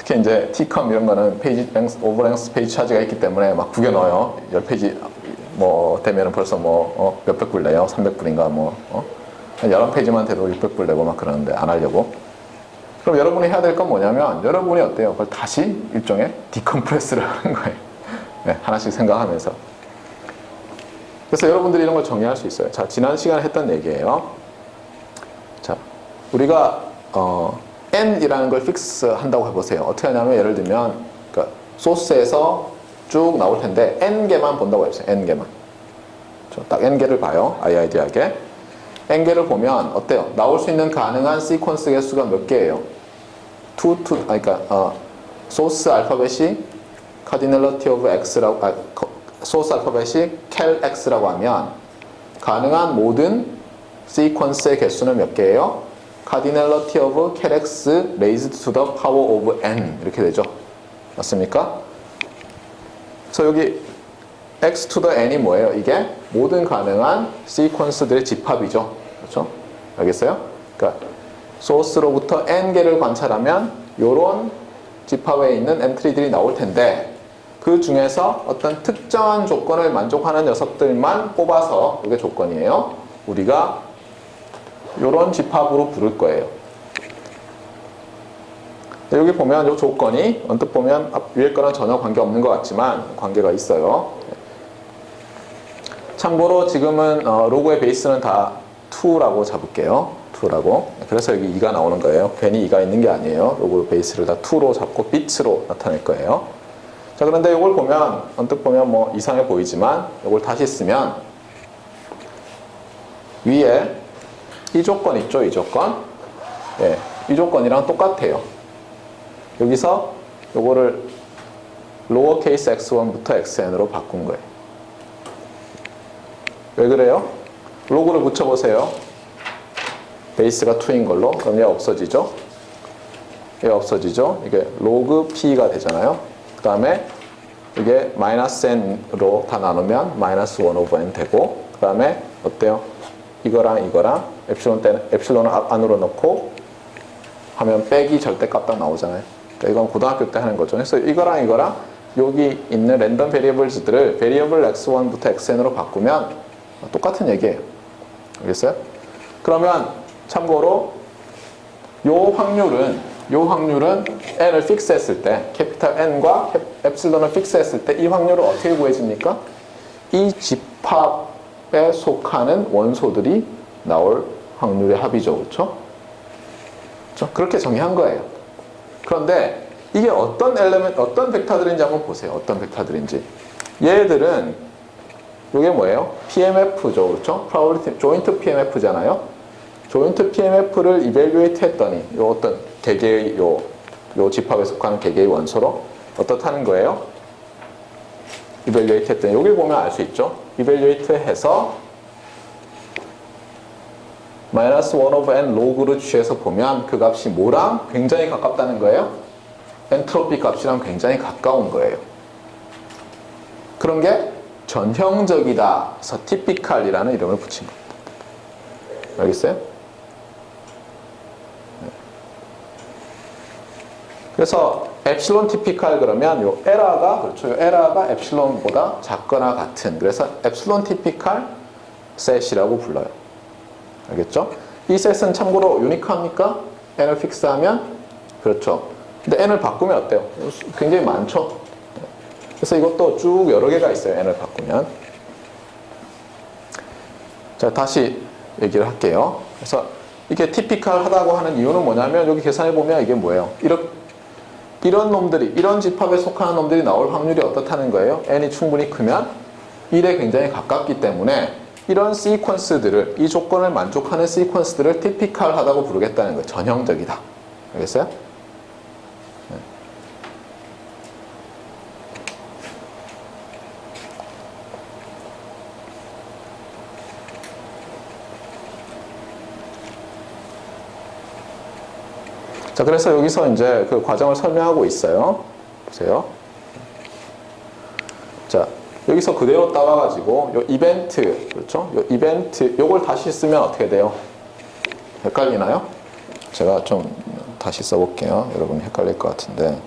특히 이제 tcom 이런 거는 페이지 오버랭스 페이지 차지가 있기 때문에 막 구겨 넣어요. 10페이지 뭐 되면은 벌써 뭐 몇백 불 내요. 300불인가 뭐 한 11페이지만 돼도 600불 내고 막 그러는데 안 하려고. 그럼 여러분이 해야 될 건 뭐냐면 여러분이 어때요? 그걸 다시 일종의 디컴프레스를 하는 거예요. 네, 하나씩 생각하면서. 그래서 여러분들이 이런 걸 정리할 수 있어요. 자, 지난 시간에 했던 얘기예요. 자, 우리가 n이라는 걸 픽스 한다고 해보세요. 어떻게 하냐면 예를 들면 그러니까 소스에서 쭉 나올 텐데 n개만 본다고 해보세요. n개만. 딱 n개를 봐요. 아이디하게. n개를 보면 어때요? 나올 수 있는 가능한 시퀀스 개수가 몇 개예요? 그러니까 소스 알파벳이 cardinality of x라고 소스 알파벳이 cal x라고 하면 가능한 모든 시퀀스의 개수는 몇 개예요? cardinality of cal x raised to the power of n 이렇게 되죠. 맞습니까? 그래서 여기 x to the n이 뭐예요? 이게 모든 가능한 시퀀스들의 집합이죠. 그렇죠? 알겠어요? 그러니까 소스로부터 n개를 관찰하면 이런 집합에 있는 엔트리들이 나올 텐데 그 중에서 어떤 특정한 조건을 만족하는 녀석들만 뽑아서 이게 조건이에요. 우리가 이런 집합으로 부를 거예요. 여기 보면 이 조건이 언뜻 보면 위에 거랑 전혀 관계 없는 것 같지만 관계가 있어요. 참고로 지금은 로그의 베이스는 다 2라고 잡을게요. 2라고. 그래서 여기 2가 나오는 거예요. 괜히 2가 있는 게 아니에요. 로그 베이스를 다 2로 잡고 비트로 나타낼 거예요. 자, 그런데 이걸 보면 언뜻 보면 뭐 이상해 보이지만 이걸 다시 쓰면 위에 이 조건 있죠? 이 조건. 예, 이 조건이랑 똑같아요. 여기서 요거를 로어 케이스 x1부터 xn으로 바꾼 거예요. 왜 그래요? 로그를 붙여보세요. 베이스가 2인 걸로. 그럼 얘 없어지죠? 얘 없어지죠? 이게 로그 p가 되잖아요. 그 다음에 이게 마이너스 n으로 다 나누면 마이너스 1 오버 n 되고 그 다음에 어때요? 이거랑 엡실론을 안으로 넣고 하면 빼기 절대값 딱 나오잖아요. 그러니까 이건 고등학교 때 하는 거죠. 그래서 이거랑 여기 있는 랜덤 베리어블즈들을 베리어블 x1부터 xn으로 바꾸면 똑같은 얘기예요. 알겠어요? 그러면 참고로 요 확률은 n을 픽스했을 때 캐피탈 n과 엡실론을 픽스했을 때 이 확률을 어떻게 구해집니까? 이 집합에 속하는 원소들이 나올 확률의 합이죠. 그렇죠? 그렇게 정의한 거예요. 그런데 이게 어떤 벡터들인지 한번 보세요. 어떤 벡터들인지. 얘들은 이게 뭐예요? PMF죠. 그렇죠? Probability Joint PMF잖아요. 조인트 PMF를 이벨리에이트 했더니 요 어떤 개개의 요 집합에 속하는 개개의 원소로 어떻다는 거예요? 이벨리에이트 했더니 여기 보면 알 수 있죠? 이벨리에이트 해서 마이너스 1 오버 n 로그를 취해서 보면 그 값이 뭐랑 굉장히 가깝다는 거예요? 엔트로피 값이랑 굉장히 가까운 거예요. 그런 게 전형적이다. 그래서 typical이라는 이름을 붙인 겁니다. 알겠어요? 그래서 엡실론 티피칼 그러면 요 에러가 그렇죠. 요 에러가 엡실론보다 작거나 같은. 그래서 엡실론 티피칼 셋이라고 불러요. 알겠죠? 이 셋은 참고로 유니크합니까? n을 픽스하면 그렇죠. 근데 n을 바꾸면 어때요? 굉장히 많죠. 그래서 이것도 쭉 여러 개가 있어요. n을 바꾸면. 자, 다시 얘기를 할게요. 그래서 이게 티피칼하다고 하는 이유는 뭐냐면 여기 계산해 보면 이게 뭐예요? 이런 놈들이, 이런 집합에 속하는 놈들이 나올 확률이 어떻다는 거예요? n이 충분히 크면 1에 굉장히 가깝기 때문에 이런 시퀀스들을, 이 조건을 만족하는 시퀀스들을 티피칼하다고 부르겠다는 거예요. 전형적이다. 알겠어요? 네. 자, 그래서 여기서 이제 그 과정을 설명하고 있어요. 보세요. 자, 여기서 그대로 따와가지고 요 이벤트, 그렇죠? 요 이벤트, 요걸 다시 쓰면 어떻게 돼요? 헷갈리나요? 제가 좀 다시 써볼게요. 여러분 헷갈릴 것 같은데.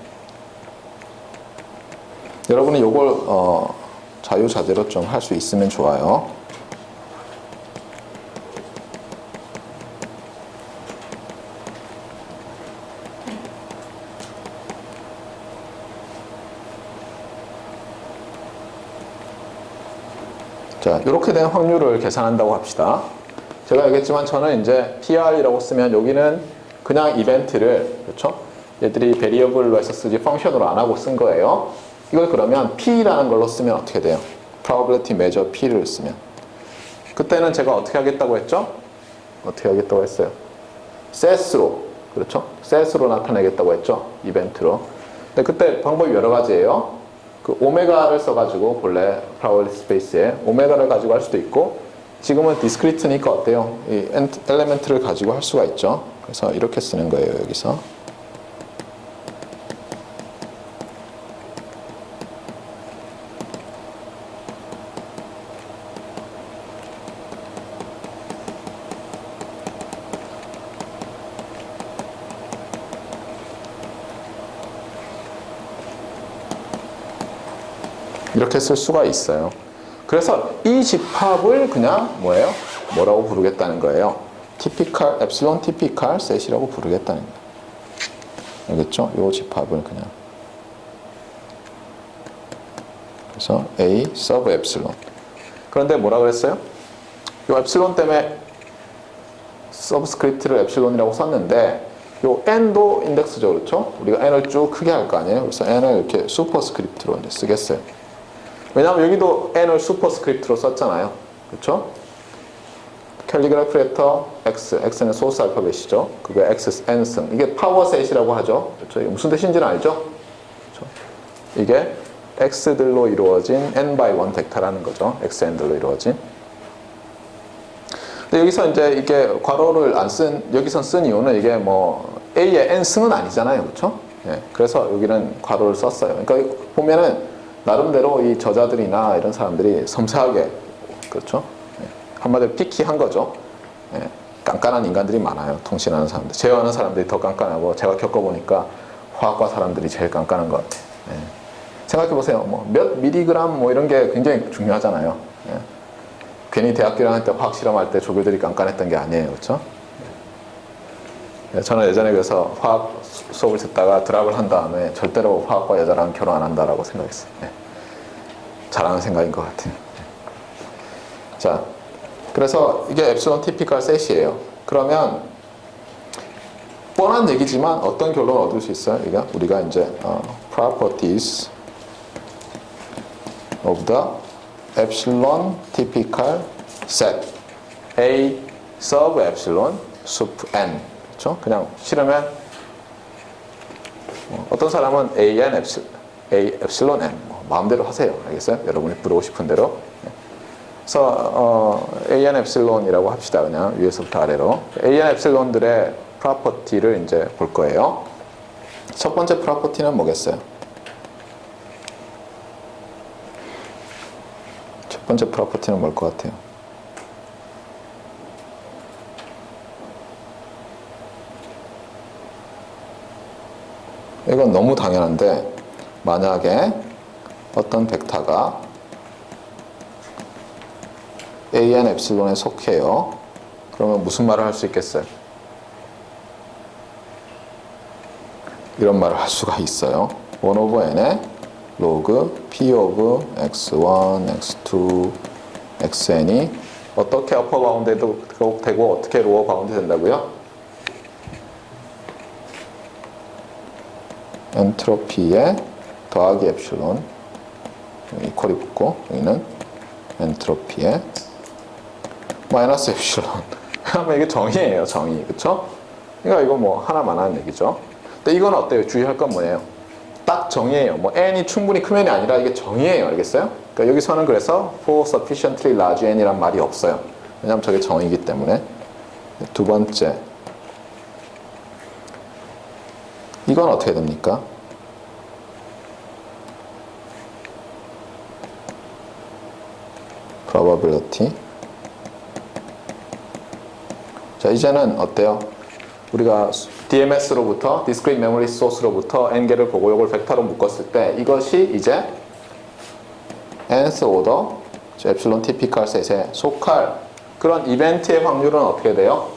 여러분은 요걸 자유자재로 좀 할 수 있으면 좋아요. 자, 이렇게 된 확률을 계산한다고 합시다. 제가 얘기했지만 저는 이제 PR이라고 쓰면 여기는 그냥 이벤트를, 그렇죠? 얘들이 베리어블로 해서 쓰지 펑션으로 안 하고 쓴 거예요. 이걸 그러면 P라는 걸로 쓰면 어떻게 돼요? Probability measure P를 쓰면. 그때는 제가 어떻게 하겠다고 했죠? 어떻게 하겠다고 했어요? set으로, 그렇죠? set으로 나타내겠다고 했죠? 이벤트로. 근데 그때 방법이 여러 가지예요. 그 오메가를 써가지고 본래 probability space에 오메가를 가지고 할 수도 있고, 지금은 discrete니까 어때요? 이 엘리멘트를 가지고 할 수가 있죠. 그래서 이렇게 쓰는 거예요, 여기서. 이렇게 쓸 수가 있어요. 그래서 이 집합을 그냥 뭐예요? 뭐라고 부르겠다는 거예요? typical, epsilon typical set이라고 부르겠다는 거예요. 알겠죠? 이 집합을 그냥. 그래서 A sub epsilon. 그런데 뭐라 그랬어요? 이 epsilon 때문에 서브스크립트를 epsilon이라고 썼는데, 요 n도 인덱스죠, 그렇죠? 우리가 n을 쭉 크게 할 거 아니에요? 그래서 n을 이렇게 슈퍼스크립트로 이제 쓰겠어요. 왜냐하면 여기도 n을 슈퍼스크립트로 썼잖아요, 그렇죠? 캘리그래프 레터 x, x는 소스 알파벳이죠. 그게 x n승. 이게 파워셋이라고 하죠, 그렇죠? 이게 무슨 뜻인지는 알죠? 그렇죠? 이게 x들로 이루어진 n by 1 벡터라는 거죠. xn들로 이루어진. 근데 여기서 이제 이게 괄호를 안 쓴, 여기서 쓴 이유는 이게 뭐 a의 n승은 아니잖아요, 그렇죠? 예, 그래서 여기는 괄호를 썼어요. 그러니까 보면은 나름대로 이 저자들이나 이런 사람들이 섬세하게, 그렇죠? 예, 한마디로 피키한 거죠. 예, 깐깐한 인간들이 많아요, 통신하는 사람들. 제어하는 사람들이 더 깐깐하고, 제가 겪어보니까 화학과 사람들이 제일 깐깐한 것 같아요. 예. 생각해보세요. 뭐 몇 미리그램 뭐 이런 게 굉장히 중요하잖아요. 예. 괜히 대학교 1학년 때 화학 실험할 때 조교들이 깐깐했던 게 아니에요, 그렇죠? 예. 저는 예전에 그래서 화학 수업을 듣다가 드랍을 한 다음에 절대로 화학과 여자랑 결혼 안 한다라고 생각했어요. 예. 잘하는 생각인 것 같아요. 예. 자, 그래서 이게 엡실론 티피컬 셋이에요. 그러면 뻔한 얘기지만 어떤 결론을 얻을 수 있어요? 우리가 이제 properties of the epsilon typical set A sub epsilon sup n, 그렇죠? 그냥 싫으면 어떤 사람은 A epsilon n 마음대로 하세요. 알겠어요? 여러분이 부르고 싶은 대로. 그래서 AN epsilon이라고 합시다. 그냥 위에서부터 아래로 AN epsilon들의 프로퍼티를 이제 볼 거예요. 첫 번째 프로퍼티는 뭐겠어요? 첫 번째 프로퍼티는 뭘 것 같아요? 이건 너무 당연한데, 만약에 어떤 벡터가 AN epsilon에 속해요. 그러면 무슨 말을 할 수 있겠어요? 이런 말을 할 수가 있어요. 1 over n에 log p of x1, x2, xn이 어떻게 어퍼 바운드도 되고 어떻게 로어 바운드 된다고요? 엔트로피에 더하기 엡실론 이퀄이 붙고, 여기는 엔트로피에 마이너스 엡실론. 하면 이게 정의예요, 정의. 그쵸? 그러니까 이거 뭐 하나만 하는 얘기죠. 근데 이건 어때요? 주의할 건 뭐예요? 딱 정의예요. 뭐 n이 충분히 크면이 아니라 이게 정의예요. 알겠어요? 그러니까 여기서는 그래서 for sufficiently large n이란 말이 없어요. 왜냐면 저게 정의이기 때문에. 두 번째, 이건 어떻게 됩니까? probability. 자, 이제는 어때요? 우리가 DMS로부터 discrete memory source로부터 n개를 보고 이걸 벡터로 묶었을 때 이것이 이제 nth 오더 epsilon typical set에 속할 그런 이벤트의 확률은 어떻게 돼요?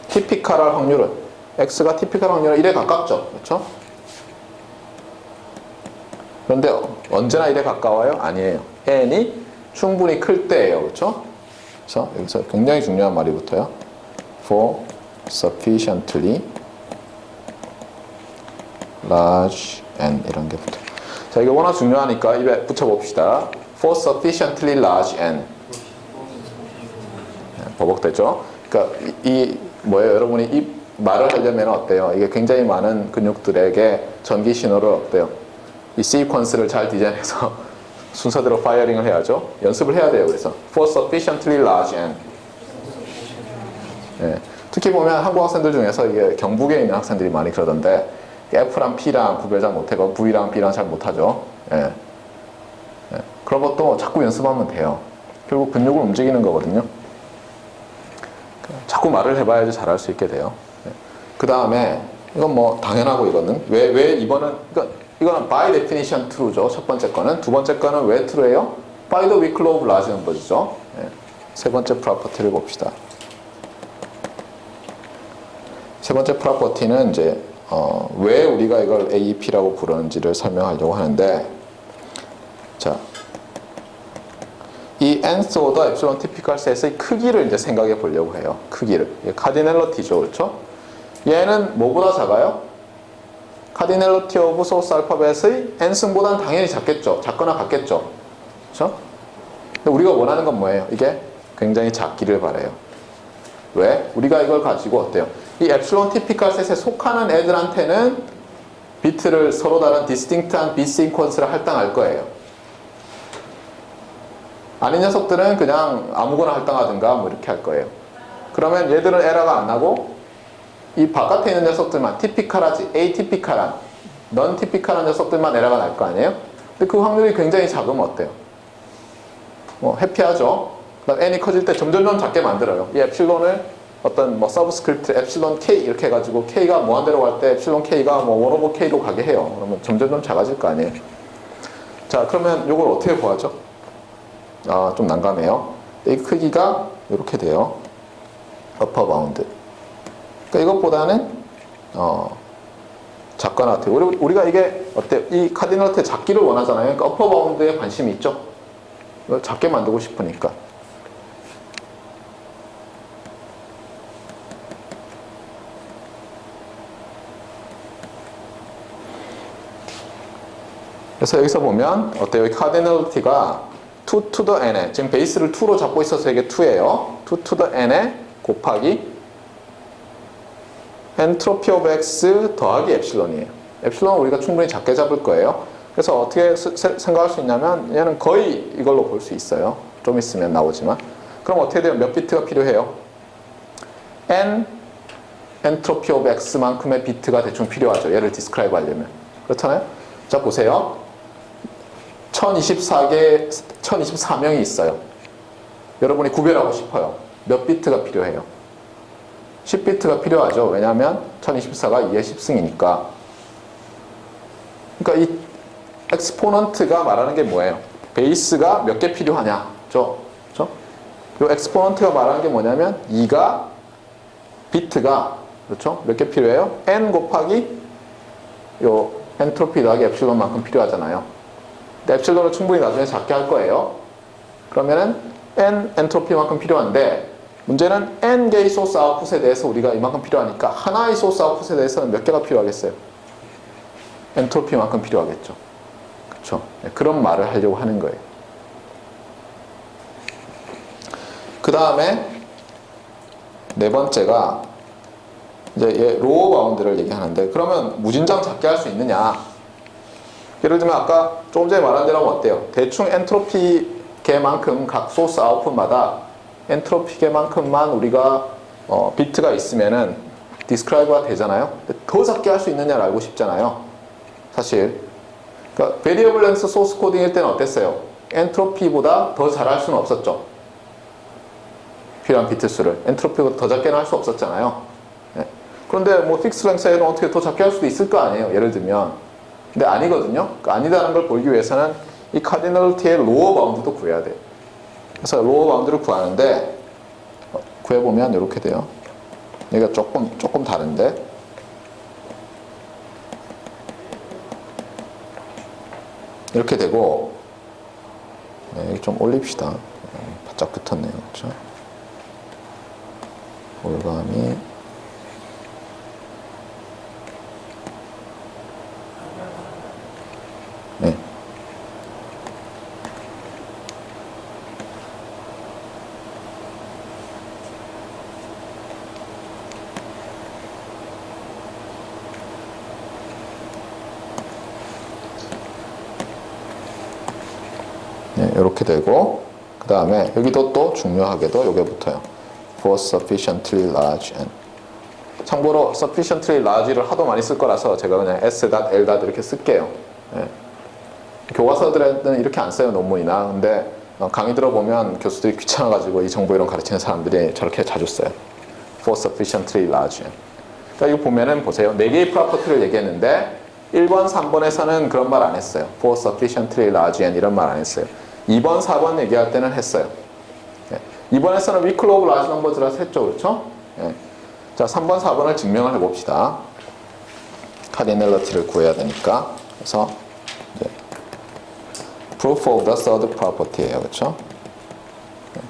typical할 확률은 x가 typical 확률은 1에 가깝죠. 그렇죠? 그런데 언제나 1에 가까워요? 아니에요. n이 충분히 클 때예요. 그렇죠? 그래서 여기서 굉장히 중요한 말이 붙어요. for sufficiently large n 이런 게 붙어요. 자, 이거 워낙 중요하니까 입에 붙여봅시다. for sufficiently large n. 버벅대죠? 그러니까 이 뭐예요? 여러분이 이 말을 하려면 어때요? 이게 굉장히 많은 근육들에게 전기 신호를 어때요? 이 시퀀스를 잘 디자인해서 순서대로 파이어링을 해야죠. 연습을 해야 돼요. 그래서 for sufficiently large n. 예. 특히 보면 한국 학생들 중에서 이게 경북에 있는 학생들이 많이 그러던데 F랑 P랑 구별 잘 못하고 V랑 B랑 잘 못하죠. 예. 예. 그런 것도 자꾸 연습하면 돼요. 결국 근육을 움직이는 거거든요. 자꾸 말을 해봐야지 잘할 수 있게 돼요. 예. 그 다음에 이건 뭐 당연하고 이거는 왜 이번은 이거는 by definition true죠. 첫 번째 거는. 두 번째 거는 왜 true예요? by the weak law of large numbers죠. 예. 세 번째 프로퍼티를 봅시다. 세 번째 프로퍼티는 이제 왜 우리가 이걸 AEP라고 부르는지를 설명하려고 하는데, 자, 이 nth 오더 epsilon typical set의 크기를 이제 생각해 보려고 해요. 크기를. 카디넬러티죠, 그렇죠? 얘는 뭐보다 작아요? 카디넬러티 오브 소스 알파벳의 n승보다는 당연히 작겠죠. 작거나 같겠죠. 그렇죠? 근데 우리가 원하는 건 뭐예요? 이게 굉장히 작기를 바래요. 왜? 우리가 이걸 가지고 어때요? 이 epsilon typical set에 속하는 애들한테는 비트를 서로 다른 디스팅트한 빗 시퀀스를 할당할 거예요. 아닌 녀석들은 그냥 아무거나 할당하든가 뭐 이렇게 할 거예요. 그러면 얘들은 에러가 안 나고 이 바깥에 있는 녀석들만 티피컬하지, 에이티피컬한, 넌 티피컬한 녀석들만 에러가 날 거 아니에요? 근데 그 확률이 굉장히 작으면 어때요? 뭐 해피하죠. 그다음 n이 커질 때 점점 작게 만들어요. 이 엡실론을 어떤 뭐 서브스크립트 엡실론 k 이렇게 해가지고 k가 무한대로 갈 때 엡실론 k가 뭐 1 over k로 가게 해요. 그러면 점점 작아질 거 아니에요. 자, 그러면 이걸 어떻게 구하죠? 아, 좀 난감해요. 이 크기가 이렇게 돼요. 어퍼 바운드. 그러니까 이것보다는 작거나 같아요. 우리가 이게 어때요? 이 카디널한테 작기를 원하잖아요. 그러니까 어퍼 바운드에 관심이 있죠. 이걸 작게 만들고 싶으니까. 그래서 여기서 보면 어때요? 이 카디널티가 2 to the n에 지금 베이스를 2로 잡고 있어서 이게 2예요. 2 to the n에 곱하기 엔트로피 오브 x 더하기 엡실론이에요. 엡실론은 우리가 충분히 작게 잡을 거예요. 그래서 어떻게 생각할 수 있냐면 얘는 거의 이걸로 볼 수 있어요. 좀 있으면 나오지만. 그럼 어떻게 돼요? 몇 비트가 필요해요? n 엔트로피 오브 x만큼의 비트가 대충 필요하죠. 얘를 디스크라이브 하려면. 그렇잖아요? 자, 보세요. 1024명이 있어요. 여러분이 구별하고 싶어요. 몇 비트가 필요해요? 10비트가 필요하죠. 왜냐하면 1024가 2의 10승이니까. 그러니까 이 엑스포넌트가 말하는 게 뭐예요? 베이스가 몇 개 필요하냐? 그렇죠? 이 엑스포넌트가 말하는 게 뭐냐면 2가 비트가 그렇죠? 몇 개 필요해요? n 곱하기 요 엔트로피 더하기 엡실론만큼 필요하잖아요. 근데 엡실론을 충분히 나중에 작게 할 거예요. 그러면은 n 엔트로피만큼 필요한데 문제는 n 개의 소스 아웃풋에 대해서 우리가 이만큼 필요하니까 하나의 소스 아웃풋에 대해서는 몇 개가 필요하겠어요? 엔트로피만큼 필요하겠죠. 그렇죠? 네, 그런 말을 하려고 하는 거예요. 그 다음에 네 번째가 이제 얘 로어 바운드를 얘기하는데 그러면 무진장 작게 할 수 있느냐? 예를 들면 아까 조금 전에 말한 대로 하면 어때요? 대충 엔트로피 개만큼 각 소스 아웃풋마다 엔트로피 개만큼만 우리가 비트가 있으면은 디스크라이브가 되잖아요. 더 작게 할 수 있느냐를 알고 싶잖아요. 사실. 그러니까 베리어블 랭스 소스 코딩일 때는 어땠어요? 엔트로피보다 더 잘할 수는 없었죠. 필요한 비트 수를 엔트로피보다 더 작게는 할 수 없었잖아요. 네. 그런데 뭐 픽스 랭스에는 어떻게 더 작게 할 수도 있을 거 아니에요. 예를 들면 근데 아니거든요. 그러니까 아니다는 걸 보기 위해서는 이 카디널리티의 로어 바운드도 구해야 돼요. 그래서 로어 바운드를 구하는데 구해보면 이렇게 돼요. 여기가 조금 다른데 이렇게 되고 네, 여기 좀 올립시다. 바짝 붙었네요. 그렇죠? 올감이 네. 네, 이렇게 되고 그 다음에 여기도 또 중요하게도 요게 붙어요. For sufficiently large and 참고로 sufficiently large를 하도 많이 쓸 거라서 제가 그냥 s.l. 이렇게 쓸게요. 네. 교과서들은 이렇게 안 써요, 논문이나. 근데 강의 들어보면 교수들이 귀찮아가지고 이 정보 이론 가르치는 사람들이 저렇게 자주 써요. For sufficiently large. 그러니까 이거 보면은 보세요. 4개의 프로퍼티를 얘기했는데 1번, 3번에서는 그런 말 안 했어요. For sufficiently large and 이런 말 안 했어요. 2번, 4번 얘기할 때는 했어요. 예. 2번에서는 weakle of large numbers라서 했죠. 그렇죠? 예. 자, 3번, 4번을 증명을 해봅시다. 카디널리티를 구해야 되니까. 그래서 이제 proof of the third property예요. 그렇죠? 예.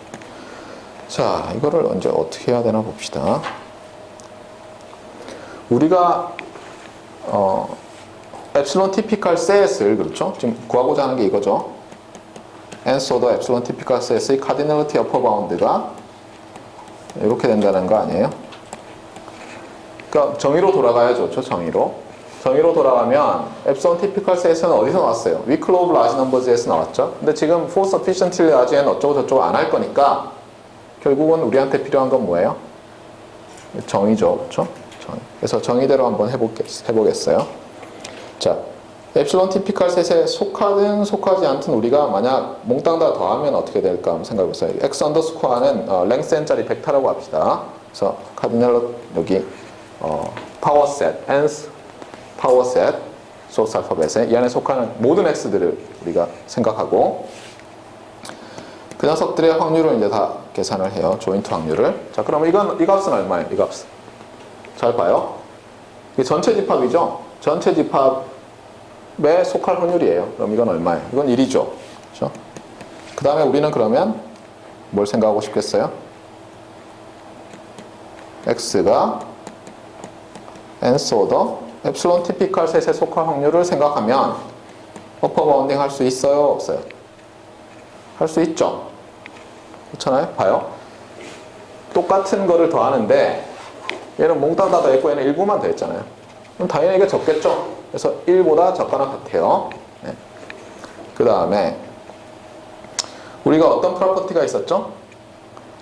자, 이거를 언제 어떻게 해야 되나 봅시다. 우리가 epsilon typical set을 그렇죠? 지금 구하고자 하는 게 이거죠. nth order epsilon typical set의 cardinality upper bound가 이렇게 된다는 거 아니에요? 그러니까 정의로 돌아가야죠. 저 정의로 돌아가면 epsilon typical set은 어디서 나왔어요? weakle of large numbers에서 나왔죠. 근데 지금 for sufficiently large는 어쩌고 저쩌고 안 할 거니까 결국은 우리한테 필요한 건 뭐예요? 정의죠. 그렇죠? 정의. 그래서 정의대로 한번 해보겠어요. 자, epsilon typical set에 속하든 속하지 않든 우리가 만약 몽땅 다 더하면 어떻게 될까 한번 생각해보세요. x 언더스코어는 length n짜리 벡터라고 합시다. 그래서 카디널 여기 파워 셋, nth 파워 셋 소스 알파벳에 이 안에 속하는 모든 x들을 우리가 생각하고 그 녀석들의 확률을 이제 다 계산을 해요. 조인트 확률을. 자, 그러면 이 값은 얼마예요? 이 값은 잘 봐요. 이게 전체 집합이죠. 전체 집합에 속할 확률이에요. 그럼 이건 얼마예요? 이건 1이죠. 그렇죠? 그 다음에 우리는 그러면 뭘 생각하고 싶겠어요? x가 nth order epsilon typical set에 속할 확률을 생각하면 upper bounding 할 수 있어요? 없어요? 할 수 있죠. 그렇잖아요? 봐요. 똑같은 거를 더하는데 얘는 몽땅 다 더했고 얘는 일부만 더했잖아요. 그럼 당연히 이게 적겠죠. 그래서 1보다 적거나 같아요. 네. 그 다음에 우리가 어떤 프로퍼티가 있었죠?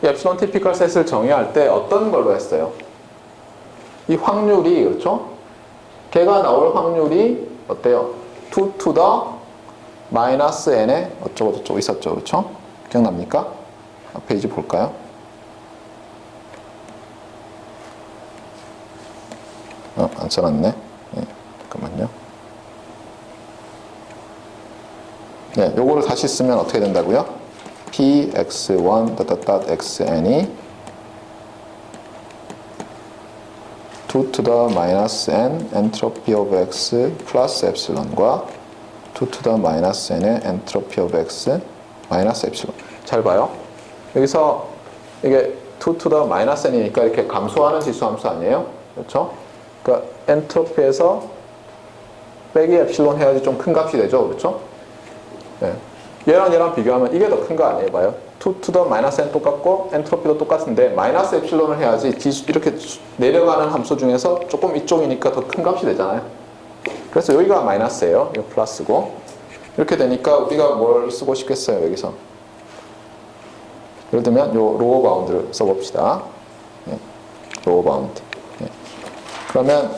이 epsilon typical set을 정의할 때 어떤 걸로 했어요? 이 확률이 그렇죠? 걔가 나올 확률이 어때요? 2 to the 마이너스 n에 어쩌고 저쩌고 있었죠. 그렇죠? 기억납니까? 페이지 볼까요? 안 써놨네. 네, 잠깐만요. 네, 요거를 다시 쓰면 어떻게 된다고요? px1 xn이 2 to the minus n entropy of x 플러스 epsilon과 2 to the minus n의 entropy of x 마이너스 epsilon. 잘 봐요. 여기서 이게 2 to the minus n이니까 이렇게 감소하는 지수 함수 아니에요? 그렇죠? 그러니까 엔트로피에서 빼기 엡실론 해야지 좀 큰 값이 되죠. 그렇죠? 네. 얘랑 비교하면 이게 더 큰 거 아니에요? 봐요. 2 to the minus n 똑같고 엔트로피도 똑같은데 마이너스 엡실론을 해야지 지수 이렇게 내려가는 함수 중에서 조금 이쪽이니까 더 큰 값이 되잖아요. 그래서 여기가 마이너스예요. 이거 플러스고. 이렇게 되니까 우리가 뭘 쓰고 싶겠어요, 여기서. 예를 들면 요 로어 바운드를 써봅시다. 네. 로어 바운드. 네. 그러면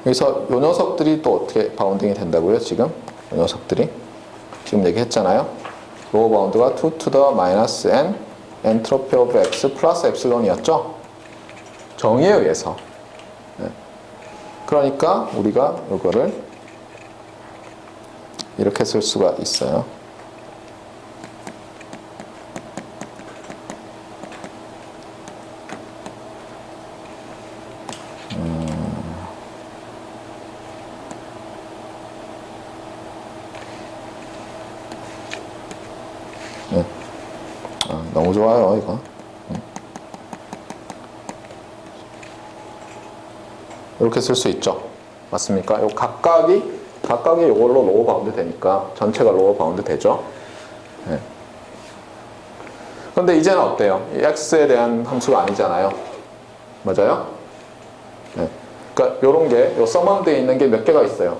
여기서 요 녀석들이 또 어떻게 바운딩이 된다고요? 지금 요 녀석들이 지금 얘기했잖아요. 로어 바운드가 2 to the minus n entropy of x 플러스 epsilon이었죠. 정의에 의해서. 네. 그러니까 우리가 이거를 이렇게 쓸 수가 있어요. 네. 너무 좋아요, 이거. 이렇게 쓸 수 있죠. 맞습니까? 요 각각이 이걸로 로어 바운드 되니까 전체가 로어 바운드 되죠. 네. 그런데 이제는 어때요? 이 x에 대한 함수가 아니잖아요. 맞아요? 네. 그러니까 요런 게 요 서먼드에 있는 게 몇 개가 있어요.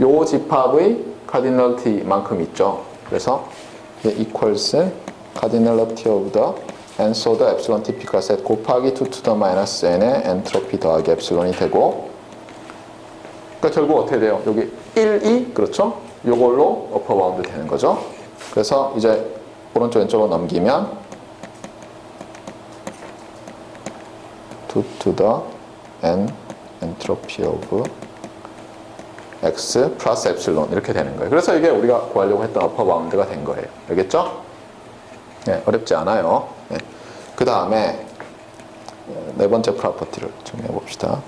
요 집합의 카디널리티만큼 있죠. 그래서 equals cardinality of the and so the epsilon typical set 곱하기 2 to the minus n의 엔트로피 더하기 epsilon이 되고, 그러니까 결국 어떻게 돼요? 여기 1, 2 그렇죠? 요걸로 어퍼 바운드 되는 거죠. 그래서 이제 오른쪽 왼쪽으로 넘기면 2 to the n entropy of x 플러스 epsilon 이렇게 되는 거예요. 그래서 이게 우리가 구하려고 했던 어퍼 바운드가 된 거예요. 알겠죠? 네, 어렵지 않아요. 네. 그 다음에 네 번째 프로퍼티를 좀 해봅시다.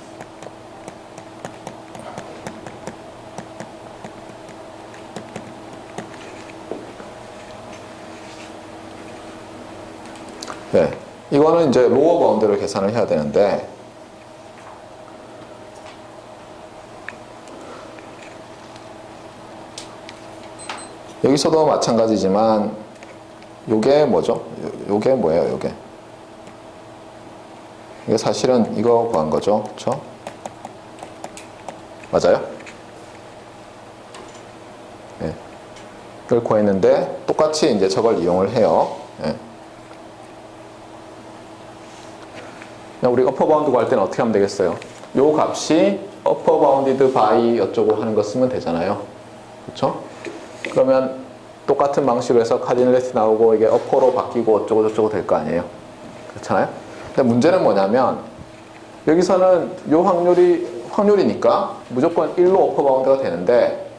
네, 이거는 이제 로어 바운드를 계산을 해야 되는데, 여기서도 마찬가지지만 요게 뭐죠? 요게 뭐예요? 요게 이게 사실은 이거 구한 거죠, 그렇죠? 맞아요? 네. 이걸 구했는데 똑같이 이제 저걸 이용을 해요. 네. 우리가 어퍼 바운드 구할 때는 어떻게 하면 되겠어요? 요 값이 어퍼 바운디드 바이 어쩌고 하는 거 쓰면 되잖아요. 그렇죠? 그러면 똑같은 방식으로 해서 카디널리티 나오고 이게 어퍼로 바뀌고 어쩌고 저쩌고 될 거 아니에요. 그렇잖아요? 근데 문제는 뭐냐면 여기서는 요 확률이니까 무조건 1로 어퍼 바운드가 되는데,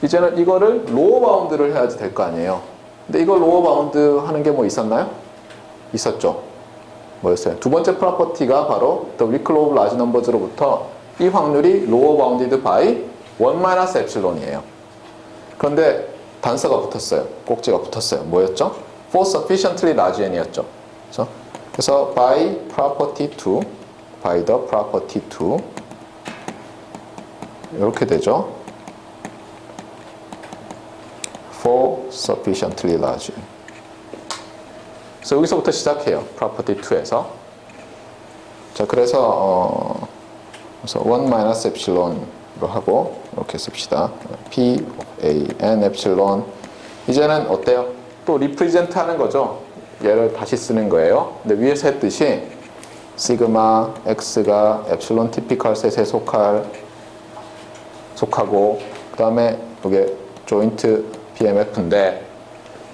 이제는 이거를 로어 바운드를 해야지 될 거 아니에요. 근데 이걸 로어 바운드 하는 게 뭐 있었나요? 있었죠. 뭐였어요? 두 번째 프로퍼티가 바로 the weakle of large numbers로부터 이 확률이 lower bounded by 1 minus epsilon이에요. 그런데 단서가 붙었어요. 꼭지가 붙었어요. 뭐였죠? for sufficiently large n이었죠. 그렇죠? 그래서 by property 2, by the property 2 이렇게 되죠. for sufficiently large. 그래서 여기서부터 시작해요. property 2에서. 자, 그래서 1 minus epsilon으로 하고 이렇게 씁시다. p a n epsilon. 이제는 어때요? 또 represent 하는 거죠. 얘를 다시 쓰는 거예요. 근데 위에서 했듯이 시그마 x가 epsilon typical 셋에 속하고, 그 다음에 이게 joint BMF인데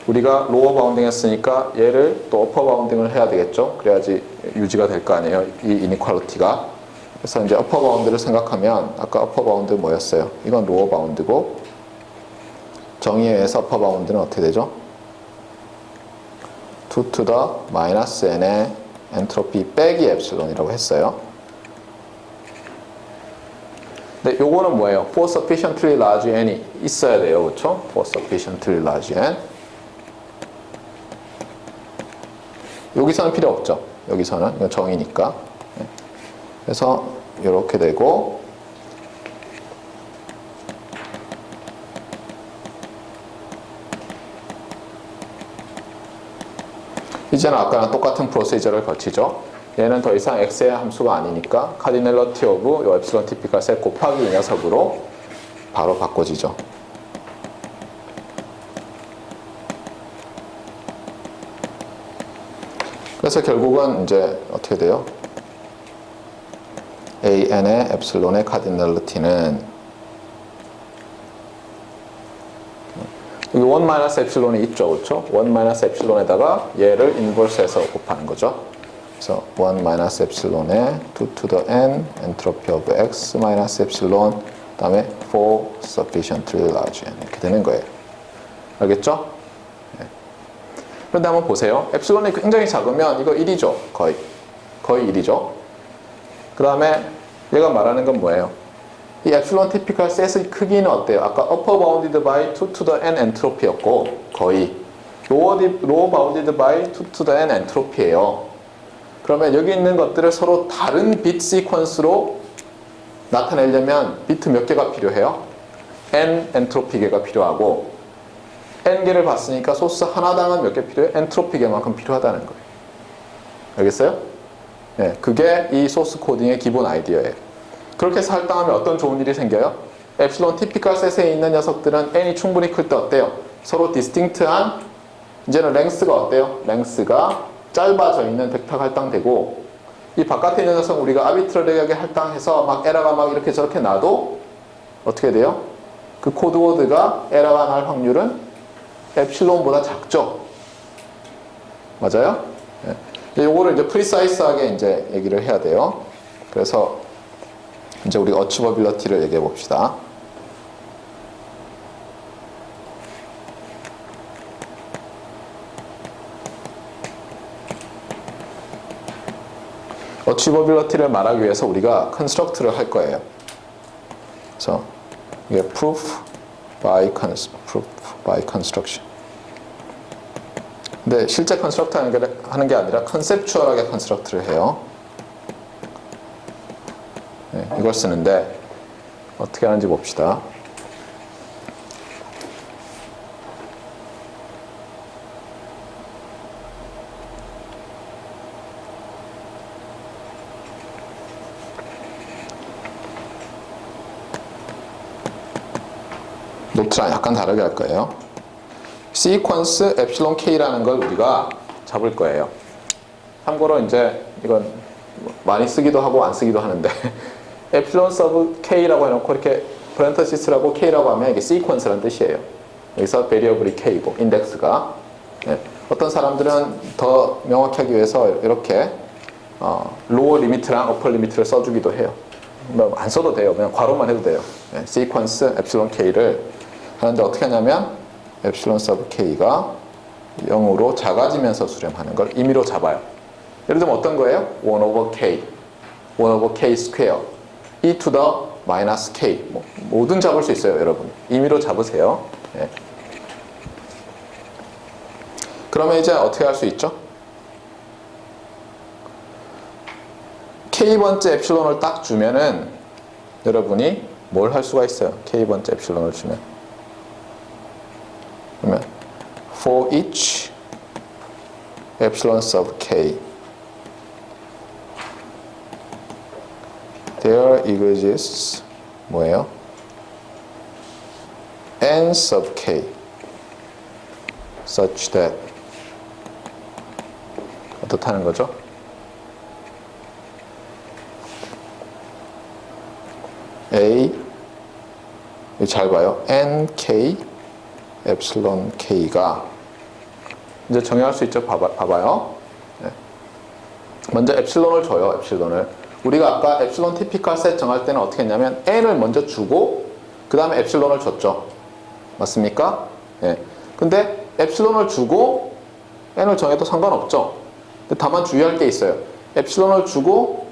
우리가 로어 바운딩 했으니까 얘를 또 어퍼 바운딩을 해야 되겠죠. 그래야지 유지가 될 거 아니에요, 이 이니퀄리티가. 그래서 이제 어퍼 바운드를 생각하면 아까 어퍼 바운드 뭐였어요? 이건 로어 바운드고, 정의에 의해서 어퍼 바운드는 어떻게 되죠? 2 to the minus n의 엔트로피 빼기 엡실론이라고 했어요. 근데 요거는 뭐예요? For sufficiently large n이 있어야 돼요. 그렇죠? For sufficiently large n. 여기서는 필요 없죠. 여기서는 이건 정의니까. 그래서 이렇게 되고, 이제는 아까랑 똑같은 프로시저를 거치죠. 얘는 더 이상 x의 함수가 아니니까 카디널리티 오브 요 엡실론 티피컬 셋 곱하기 이 녀석으로 바로 바꿔지죠. 그래서 결국은 이제 어떻게 돼요? AN의 엡실론의 카디널리티는 여기 1 마이너스 엡실론이 있죠, 그렇죠? 1 마이너스 엡실론에다가 얘를 인버스해서 곱하는 거죠. 그래서 1 마이너스 엡실론에 2 to the n entropy of x 마이너스 엡실론 그다음에 for sufficiently large n 이렇게 되는 거예요. 알겠죠? 네. 그런데 한번 보세요. 엡실론이 굉장히 작으면 이거 1이죠. 거의 1이죠. 그 다음에 얘가 말하는 건 뭐예요? 이 엡실론 티피컬 셋의 크기는 어때요? 아까 upper bounded by 2 to the n 엔트로피였고 거의 lower bounded by 2 to the n 엔트로피예요. 그러면 여기 있는 것들을 서로 다른 빛 시퀀스로 나타내려면 비트 몇 개가 필요해요? n 엔트로피 개가 필요하고 n 개를 봤으니까 소스 하나당은 몇 개 필요해요? 엔트로피 개만큼 필요하다는 거예요. 알겠어요? 네, 그게 이 소스 코딩의 기본 아이디어예요. 그렇게 해서 할당하면 어떤 좋은 일이 생겨요? 엡실론 티피컬 셋에 있는 녀석들은 n이 충분히 클 때 어때요? 서로 디스팅트한 이제는 랭스가 어때요? 랭스가 짧아져 있는 벡터가 할당되고 이 바깥에 있는 녀석은 우리가 아비트러리하게 할당해서 막 에러가 막 이렇게 저렇게 나도 어떻게 돼요? 그 코드워드가 에러가 날 확률은 엡실론보다 작죠? 맞아요? 네. 요거를 이제 프리사이스하게 이제 얘기를 해야 돼요. 그래서 이제 우리가 어치버빌리티를 얘기해 봅시다. 어치버빌리티를 말하기 위해서 우리가 컨스트럭트를 할 거예요. 그래서 이게 proof by construction. 근데 실제 컨스트럭트 하는 게 아니라 컨셉추얼하게 컨스트럭트를 해요. 네, 이걸 쓰는데 어떻게 하는지 봅시다. 노트랑 약간 다르게 할 거예요. 시퀀스 엡실론 K라는 걸 우리가 잡을 거예요. 참고로 이제 이건 많이 쓰기도 하고 안 쓰기도 하는데 엡실론 서브 K라고 해놓고 이렇게 브랜터시스라고 K라고 하면 이게 시퀀스라는 뜻이에요. 여기서 베리어블이 K고 인덱스가 네. 어떤 사람들은 더 명확히 하기 위해서 이렇게 로어 리미트랑 어퍼 리미트를 써주기도 해요. 뭐 안 써도 돼요. 그냥 괄호만 해도 돼요. 네. 시퀀스 엡실론 K를 하는데 어떻게 하냐면 엡실론 서브 K가 0으로 작아지면서 수렴하는 걸 임의로 잡아요. 예를 들면 어떤 거예요? 1 over K, 1 over K 스퀘어, e to the minus K 뭐, 뭐든 잡을 수 있어요. 여러분 임의로 잡으세요. 네. 그러면 이제 어떻게 할 수 있죠? K번째 엡실론을 딱 주면은 여러분이 뭘 할 수가 있어요? K번째 엡실론을 주면 그러면 for each epsilon sub K there exists 뭐예요? n sub K such that 어떻다는 거죠? A 잘 봐요. nk epsilon k가 이제 정의할 수 있죠. 봐봐요. 네. 먼저 엡실론을 줘요. 엡실론을 우리가 아까 엡실론 티피컬 셋 정할 때는 어떻게 했냐면 n을 먼저 주고 그 다음에 엡실론을 줬죠. 맞습니까? 네. 근데 엡실론을 주고 n을 정해도 상관없죠. 근데 다만 주의할 게 있어요. 엡실론을 주고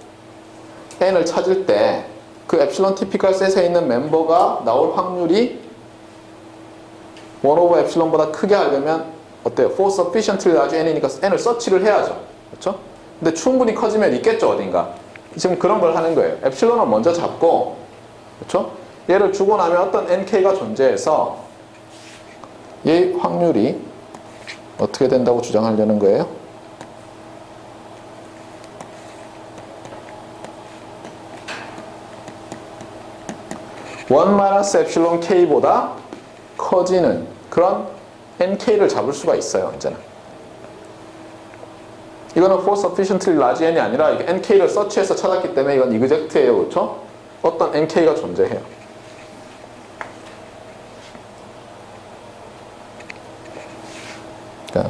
n을 찾을 때 그 엡실론 티피컬 셋에 있는 멤버가 나올 확률이 1 over 엡실론보다 크게 하려면 어때요? For sufficiently large n이니까 n을 서치를 해야죠. 그렇죠? 근데 충분히 커지면 있겠죠, 어딘가. 지금 그런 걸 하는 거예요. 엡실론을 먼저 잡고, 그렇죠? 얘를 주고 나면 어떤 nk가 존재해서 얘 확률이 어떻게 된다고 주장하려는 거예요? 원 마이너스 엡실론 k보다 커지는 그런 nk를 잡을 수가 있어요. 언제나. 이거는 for sufficiently large n이 아니라 nk를 서치해서 찾았기 때문에 이건 exact예요. 그렇죠? 어떤 nk가 존재해요.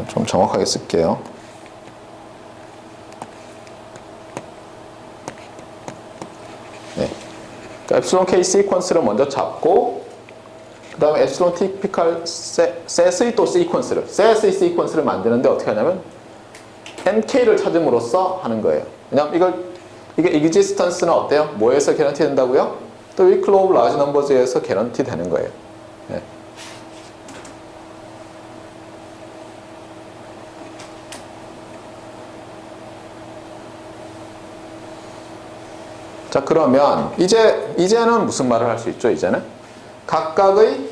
좀 정확하게 쓸게요. epsilon k 시퀀스를 먼저 잡고 그 다음에 epsilon typical set의 또 시퀀스를 set의 시퀀스를 만드는데 어떻게 하냐면 nk를 찾음으로써 하는 거예요. 왜냐면 이게 existence는 어때요? 뭐에서 개런티 된다고요? 또 weak law of large numbers에서 개런티 되는 거예요. 네. 자, 그러면 이제는 무슨 말을 할 수 있죠? 이제는 각각의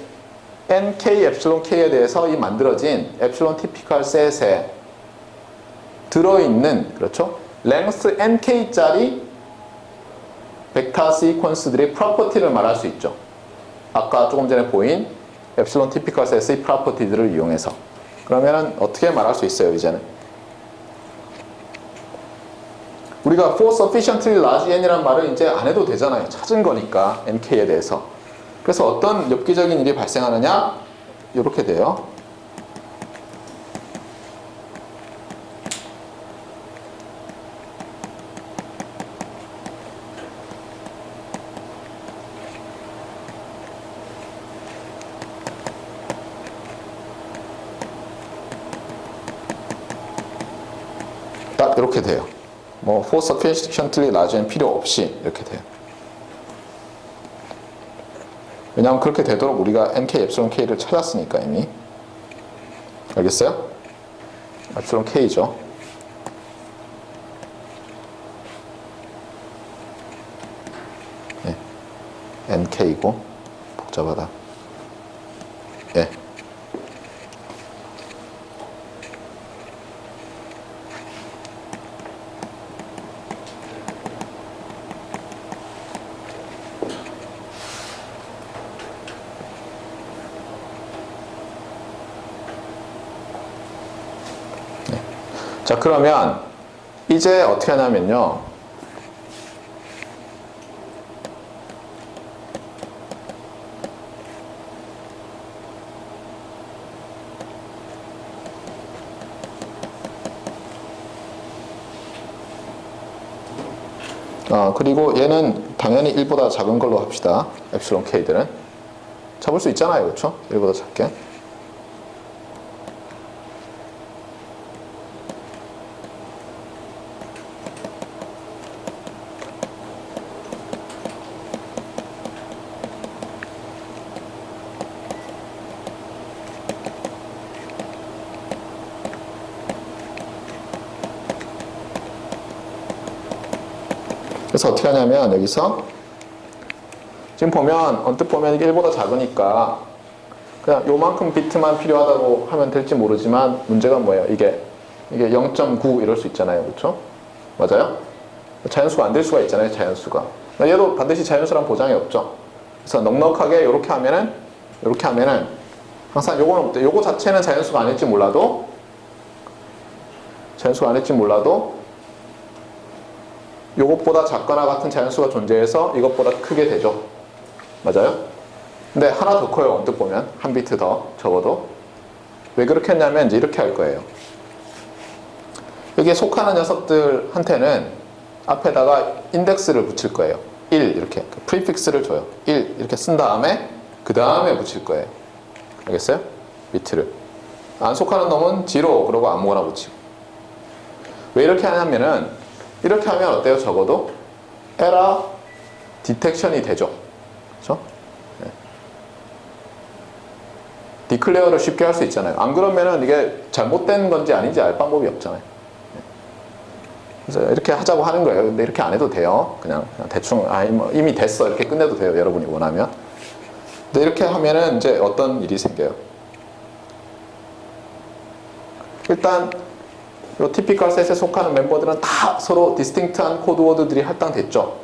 nk, epsilon k에 대해서 이 만들어진 epsilon typical set에 들어있는, 그렇죠? length nk짜리 벡터 시퀀스들의 프로퍼티를 말할 수 있죠. 아까 조금 전에 보인 epsilon typical set의 프로퍼티들을 이용해서. 그러면 어떻게 말할 수 있어요, 이제는? 우리가 for sufficiently large n이란 말을 이제 안 해도 되잖아요. 찾은 거니까, nk에 대해서. 그래서 어떤 엽기적인 일이 발생하느냐? 이렇게 돼요. 딱 이렇게 돼요. 뭐 for sufficiently large는 필요 없이 이렇게 돼요. 왜냐하면 그렇게 되도록 우리가 nk, epsilon k를 찾았으니까 이미. 알겠어요? epsilon k죠. 네. nk이고 복잡하다. 예. 자, 그러면 이제 어떻게 하냐면요. 그리고 얘는 당연히 1보다 작은 걸로 합시다. epsilon k들은. 잡을 수 있잖아요. 그렇죠? 1보다 작게. 그래서 어떻게 하냐면 여기서 지금 보면 언뜻 보면 이게 1보다 작으니까 그냥 요만큼 비트만 필요하다고 하면 될지 모르지만 문제가 뭐예요? 이게 0.9 이럴 수 있잖아요. 그렇죠? 맞아요? 자연수가 안 될 수가 있잖아요. 자연수가. 얘도 반드시 자연수란 보장이 없죠. 그래서 넉넉하게 이렇게 하면은 항상 요거 자체는 자연수가 아닐지 몰라도 요것보다 작거나 같은 자연수가 존재해서 이것보다 크게 되죠. 맞아요? 근데 하나 더 커요. 언뜻 보면 한 비트 더 적어도. 왜 그렇게 했냐면 이제 이렇게 할 거예요. 여기에 속하는 녀석들한테는 앞에다가 인덱스를 붙일 거예요. 1 이렇게 프리픽스를 줘요. 1 이렇게 쓴 다음에 그 다음에 붙일 거예요. 알겠어요? 비트를. 안 속하는 놈은 0 그러고 아무거나 붙이고. 왜 이렇게 하냐면은 이렇게 하면 어때요? 적어도 에러 디텍션이 되죠. 그렇죠? 네. 디클레어를 쉽게 할 수 있잖아요. 안 그러면은 이게 잘못된 건지 아닌지 알 방법이 없잖아요. 네. 그래서 이렇게 하자고 하는 거예요. 근데 이렇게 안 해도 돼요. 그냥 대충 뭐 이미 됐어 이렇게 끝내도 돼요. 여러분이 원하면. 근데 이렇게 하면은 이제 어떤 일이 생겨요? 일단 이 티피컬 셋에 속하는 멤버들은 다 서로 디스팅트한 코드워드들이 할당됐죠.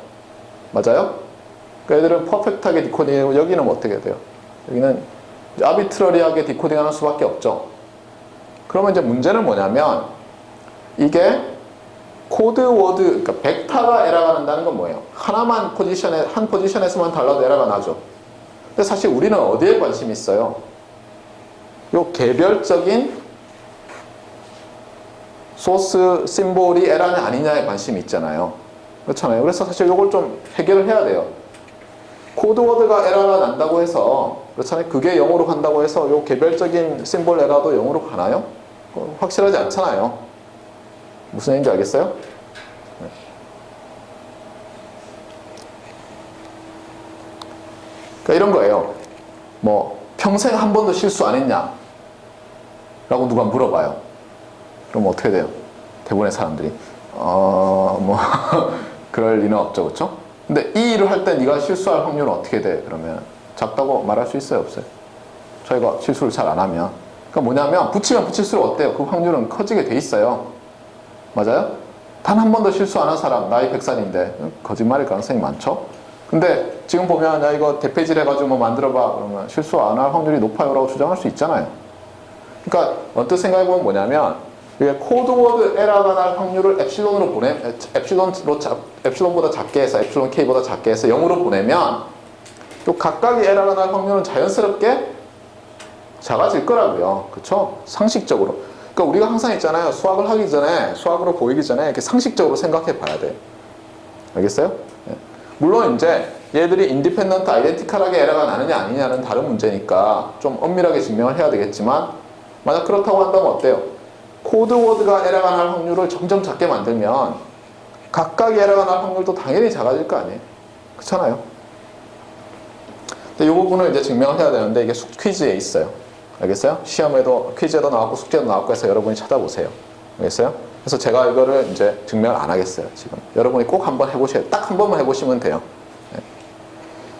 맞아요? 그러니까 얘들은 퍼펙트하게 디코딩하고 여기는 어떻게 돼요? 여기는 아비트러리하게 디코딩하는 수밖에 없죠. 그러면 이제 문제는 뭐냐면 이게 코드워드, 그러니까 벡터가 에러가 난다는 건 뭐예요? 한 포지션에서만 달라도 에러가 나죠. 근데 사실 우리는 어디에 관심이 있어요? 요 개별적인 소스 심볼이 에러냐 아니냐에 관심이 있잖아요. 그렇잖아요. 그래서 사실 이걸 좀 해결을 해야 돼요. 코드워드가 에러가 난다고 해서 그렇잖아요. 그게 0으로 간다고 해서 요 개별적인 심볼 에러도 0으로 가나요? 확실하지 않잖아요. 무슨 얘기인지 알겠어요? 네. 그러니까 이런 거예요. 뭐 평생 한 번도 실수 안 했냐? 라고 누가 물어봐요. 그럼 어떻게 돼요? 대부분의 사람들이 뭐 그럴 리는 없죠, 그렇죠? 근데 이 일을 할 때 네가 실수할 확률은 어떻게 돼? 그러면 작다고 말할 수 있어요, 없어요? 저희가 실수를 잘 안 하면. 그러니까 뭐냐면 붙이면 붙일수록 어때요? 그 확률은 커지게 돼 있어요. 맞아요? 단 한 번도 실수 안 한 사람, 나이 100살인데 거짓말일 가능성이 많죠? 근데 지금 보면 야 이거 대패질 해가지고 뭐 만들어봐 그러면 실수 안 할 확률이 높아요 라고 주장할 수 있잖아요. 그러니까 언뜻 생각해보면 뭐냐면 이게 코드워드 에러가 날 확률을 엡실론으로 엡실론보다 작게 해서 엡실론 K보다 작게 해서 0으로 보내면 또 각각의 에러가 날 확률은 자연스럽게 작아질 거라고요. 그쵸? 상식적으로. 그러니까 우리가 항상 있잖아요. 수학을 하기 전에, 수학으로 보이기 전에 이렇게 상식적으로 생각해 봐야 돼. 알겠어요? 네. 물론 이제 얘들이 인디펜던트 아이덴티컬하게 에러가 나느냐 아니냐는 다른 문제니까 좀 엄밀하게 증명을 해야 되겠지만 만약 그렇다고 한다면 어때요? 코드워드가 에러가 날 확률을 점점 작게 만들면 각각 에러가 날 확률도 당연히 작아질 거 아니에요? 그렇잖아요? 근데 이 부분을 이제 증명을 해야 되는데 이게 퀴즈에 있어요. 알겠어요? 시험에도 퀴즈에도 나왔고 숙제도 나왔고 해서 여러분이 찾아보세요. 알겠어요? 그래서 제가 이거를 이제 증명을 안 하겠어요. 지금 여러분이 꼭 한번 해보셔야 딱 한 번만 해보시면 돼요. 네.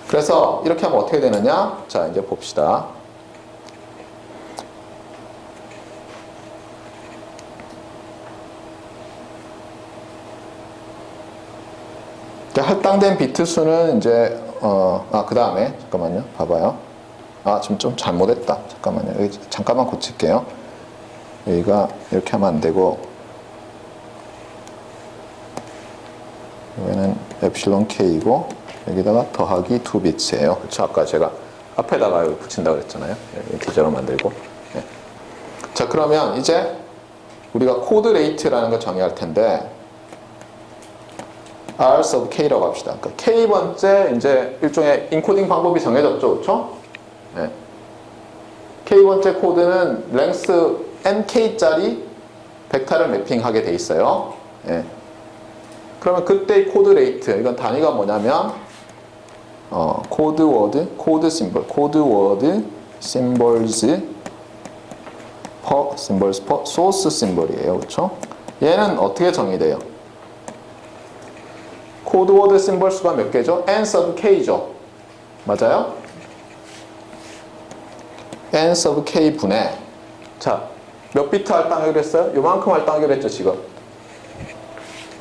그래서 이렇게 하면 어떻게 되느냐? 자 이제 봅시다. 할당된 비트 수는 이제 그 다음에 잠깐만요. 봐봐요. 지금 좀 잘못했다. 잠깐만요. 여기 잠깐만 고칠게요. 여기가 이렇게 하면 안 되고 여기는 엡실론 K이고 여기다가 더하기 2비트예요. 그렇죠? 아까 제가 앞에다가 여기 붙인다고 그랬잖아요. 인티저로 만들고. 네. 자 그러면 이제 우리가 코드 레이트라는 걸 정의할 텐데 R sub K라고 합시다. 그러니까 K번째 이제 일종의 인코딩 방법이 정해졌죠. 그렇죠? 네. K번째 코드는 length NK짜리 벡터를 매핑하게 돼 있어요. 네. 그러면 그때의 코드 레이트, 이건 단위가 뭐냐면 코드 워드, 코드 심볼, 코드 워드 심볼즈 per symbols per source 심볼이에요. 그렇죠? 얘는 어떻게 정의돼요? 코드워드 심볼 수가 몇 개죠? n sub k죠. 맞아요? n sub k 분의 자, 몇 비트 할당하기로 했어요? 요만큼 할당하기로 했죠, 지금.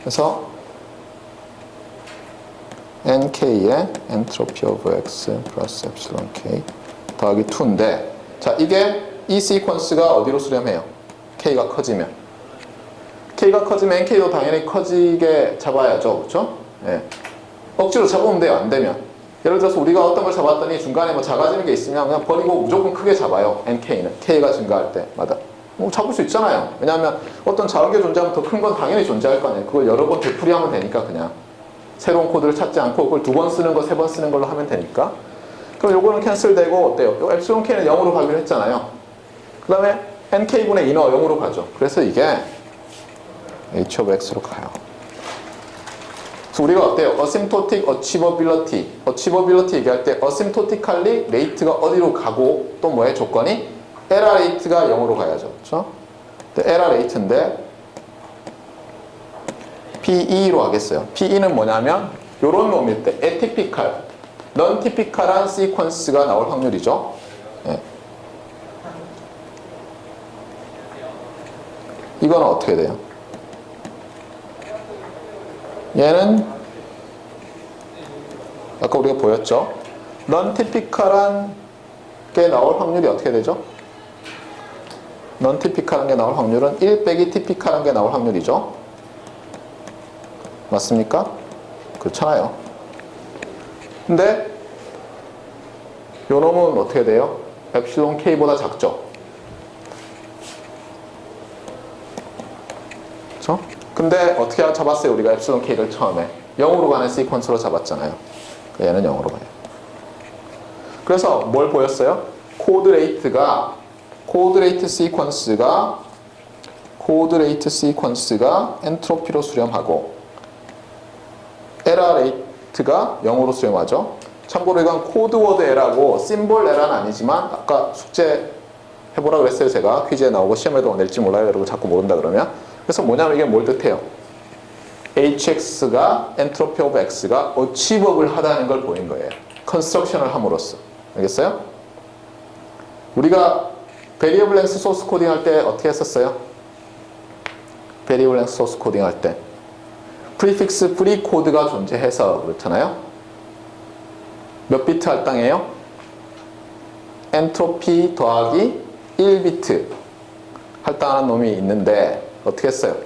그래서 nk의 entropy of x 플러스 epsilon k 더하기 2인데 자, 이게 이 시퀀스가 어디로 수렴해요? k가 커지면. k가 커지면 nk도 당연히 커지게 잡아야죠. 그렇죠? 예. 억지로 잡으면 돼요. 안 되면. 예를 들어서 우리가 어떤 걸 잡았더니 중간에 뭐 작아지는 게 있으면 그냥 버리고 무조건 크게 잡아요. nk는. k가 증가할 때마다. 뭐 잡을 수 있잖아요. 왜냐하면 어떤 작은 게 존재하면 더 큰 건 당연히 존재할 거 아니에요. 그걸 여러 번 되풀이하면 되니까 그냥. 새로운 코드를 찾지 않고 그걸 2번 쓰는 거, 3번 쓰는 걸로 하면 되니까. 그럼 요거는 캔슬되고 어때요? 요 엡실론 k는 0으로 가기로 했잖아요. 그 다음에 nk분의 인어 0으로 가죠. 그래서 이게 h of x로 가요. 그래서 우리가 어때요? asymptotic achievability 얘기할 때 asymptotically 레이트가 어디로 가고 또 뭐의 조건이 에러 레이트가 0으로 가야죠. 그렇죠? 에러 레이트인데 PE로 하겠어요. PE는 뭐냐면 요런 놈일 때 atypical, non-typical한 시퀀스가 나올 확률이죠. 네. 이거는 어떻게 돼요? 얘는 아까 우리가 보였죠? non-typical한 게 나올 확률이 어떻게 되죠? non-typical한 게 나올 확률은 1 빼기 typical한 게 나올 확률이죠. 맞습니까? 그렇잖아요. 근데 요 놈은 어떻게 돼요? 엡실론 K보다 작죠? 그렇죠? 근데 어떻게 잡았어요? 우리가 엡실론 K를 처음에 0으로 가는 시퀀스로 잡았잖아요. 얘는 0으로 가요. 그래서 뭘 보였어요? 코드 레이트 시퀀스가 엔트로피로 수렴하고 에러 레이트가 0으로 수렴하죠. 참고로 이건 코드워드 에러고 심볼 에러는 아니지만 아까 숙제 해보라 그랬어요. 제가 퀴즈에 나오고 시험에도 낼지 몰라요. 여러분 자꾸 모른다 그러면. 그래서 뭐냐면 이게 뭘 뜻해요? hx가 엔트로피 오브 x가 어치버블 하다는 걸 보인 거예요. 컨스트럭션을 함으로써. 알겠어요? 우리가 베리어블 랭스 소스 코딩 할 때 어떻게 했었어요? 베리어블 랭스 소스 코딩 할 때 프리픽스 프리 코드가 존재해서 그렇잖아요. 몇 비트 할당해요? 엔트로피 더하기 1비트 할당하는 놈이 있는데 어떻게 했어요?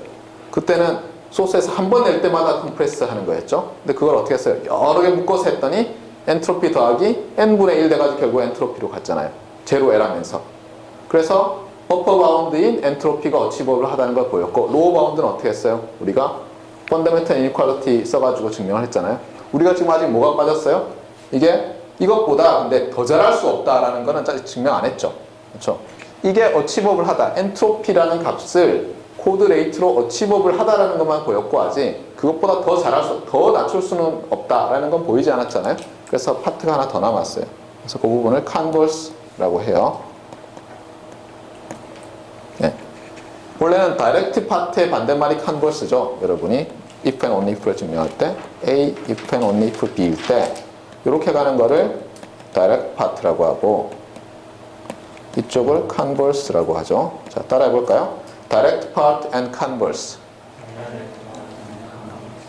그때는 소스에서 한 번 낼 때마다 컴프레스 하는 거였죠. 근데 그걸 어떻게 했어요? 여러 개 묶어서 했더니 엔트로피 더하기 n분의 1 돼가지고 결국 엔트로피로 갔잖아요. 제로 에라면서. 그래서 어퍼 바운드인 엔트로피가 어치버블 하다는 걸 보였고 로어 바운드는 어떻게 했어요? 우리가 펀더멘털 이니퀄리티 써가지고 증명을 했잖아요. 우리가 지금 아직 뭐가 빠졌어요? 이게 이것보다 근데 더 잘할 수 없다라는 거는 아직 증명 안 했죠. 그렇죠? 이게 어치버블 하다. 엔트로피라는 값을 코드 레이트로 어치버블 하다라는 것만 보였고 아직 그것보다 더 낮출 수는 없다라는 건 보이지 않았잖아요. 그래서 파트가 하나 더 남았어요. 그래서 그 부분을 컨버스라고 해요. 네. 원래는 다이렉트 파트의 반대말이 컨버스죠. 여러분이 if and only if를 증명할 때 A, if and only if B일 때 이렇게 가는 거를 다이렉트 파트라고 하고 이쪽을 converse라고 하죠. 자, 따라해 볼까요? direct part and converse.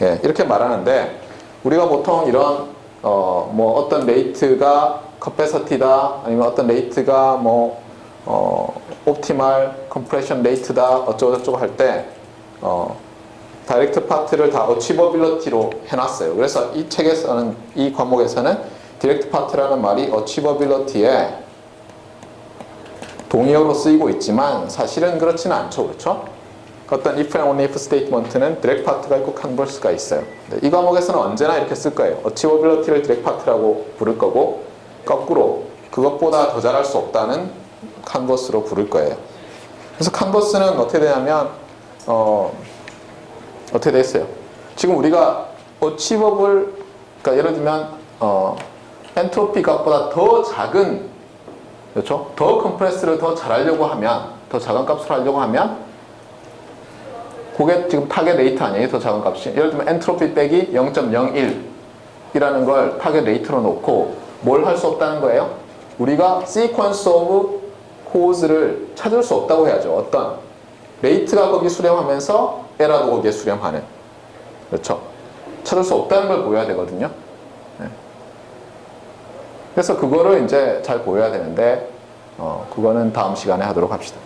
예, 이렇게 말하는데 우리가 보통 이런 뭐 어떤 레이트가 capacity다 아니면 어떤 레이트가 뭐 optimal compression rate다 어쩌고저쩌고 할 때 direct part를 다 achievability로 해놨어요. 그래서 이 책에서는 이 과목에서는 direct part라는 말이 achievability에 동의어로 쓰이고 있지만 사실은 그렇지는 않죠. 그렇죠? 어떤 if and only if statement는 direct part가 있고 converse가 있어요. 이 과목에서는 언제나 이렇게 쓸 거예요. achievability를 direct part라고 부를 거고 거꾸로 그것보다 더 잘할 수 없다는 converse로 부를 거예요. 그래서 converse는 어떻게 되냐면 어떻게 돼 있어요? 지금 우리가 achievable 그러니까 예를 들면 엔트로피 값보다 더 작은 그렇죠? 더 컴프레스를 더 잘하려고 하면 더 작은 값으로 하려고 하면 그게 지금 타겟 레이트 아니에요? 더 작은 값이 예를 들면 엔트로피 빼기 0.01 이라는 걸 타겟 레이트로 놓고 뭘 할 수 없다는 거예요? 우리가 sequence of causes를 찾을 수 없다고 해야죠. 어떤 레이트가 거기 수렴하면서 에러도 거기에 수렴하는 그렇죠? 찾을 수 없다는 걸 보여야 되거든요. 그래서 그거를 이제 잘 보여야 되는데 그거는 다음 시간에 하도록 합시다.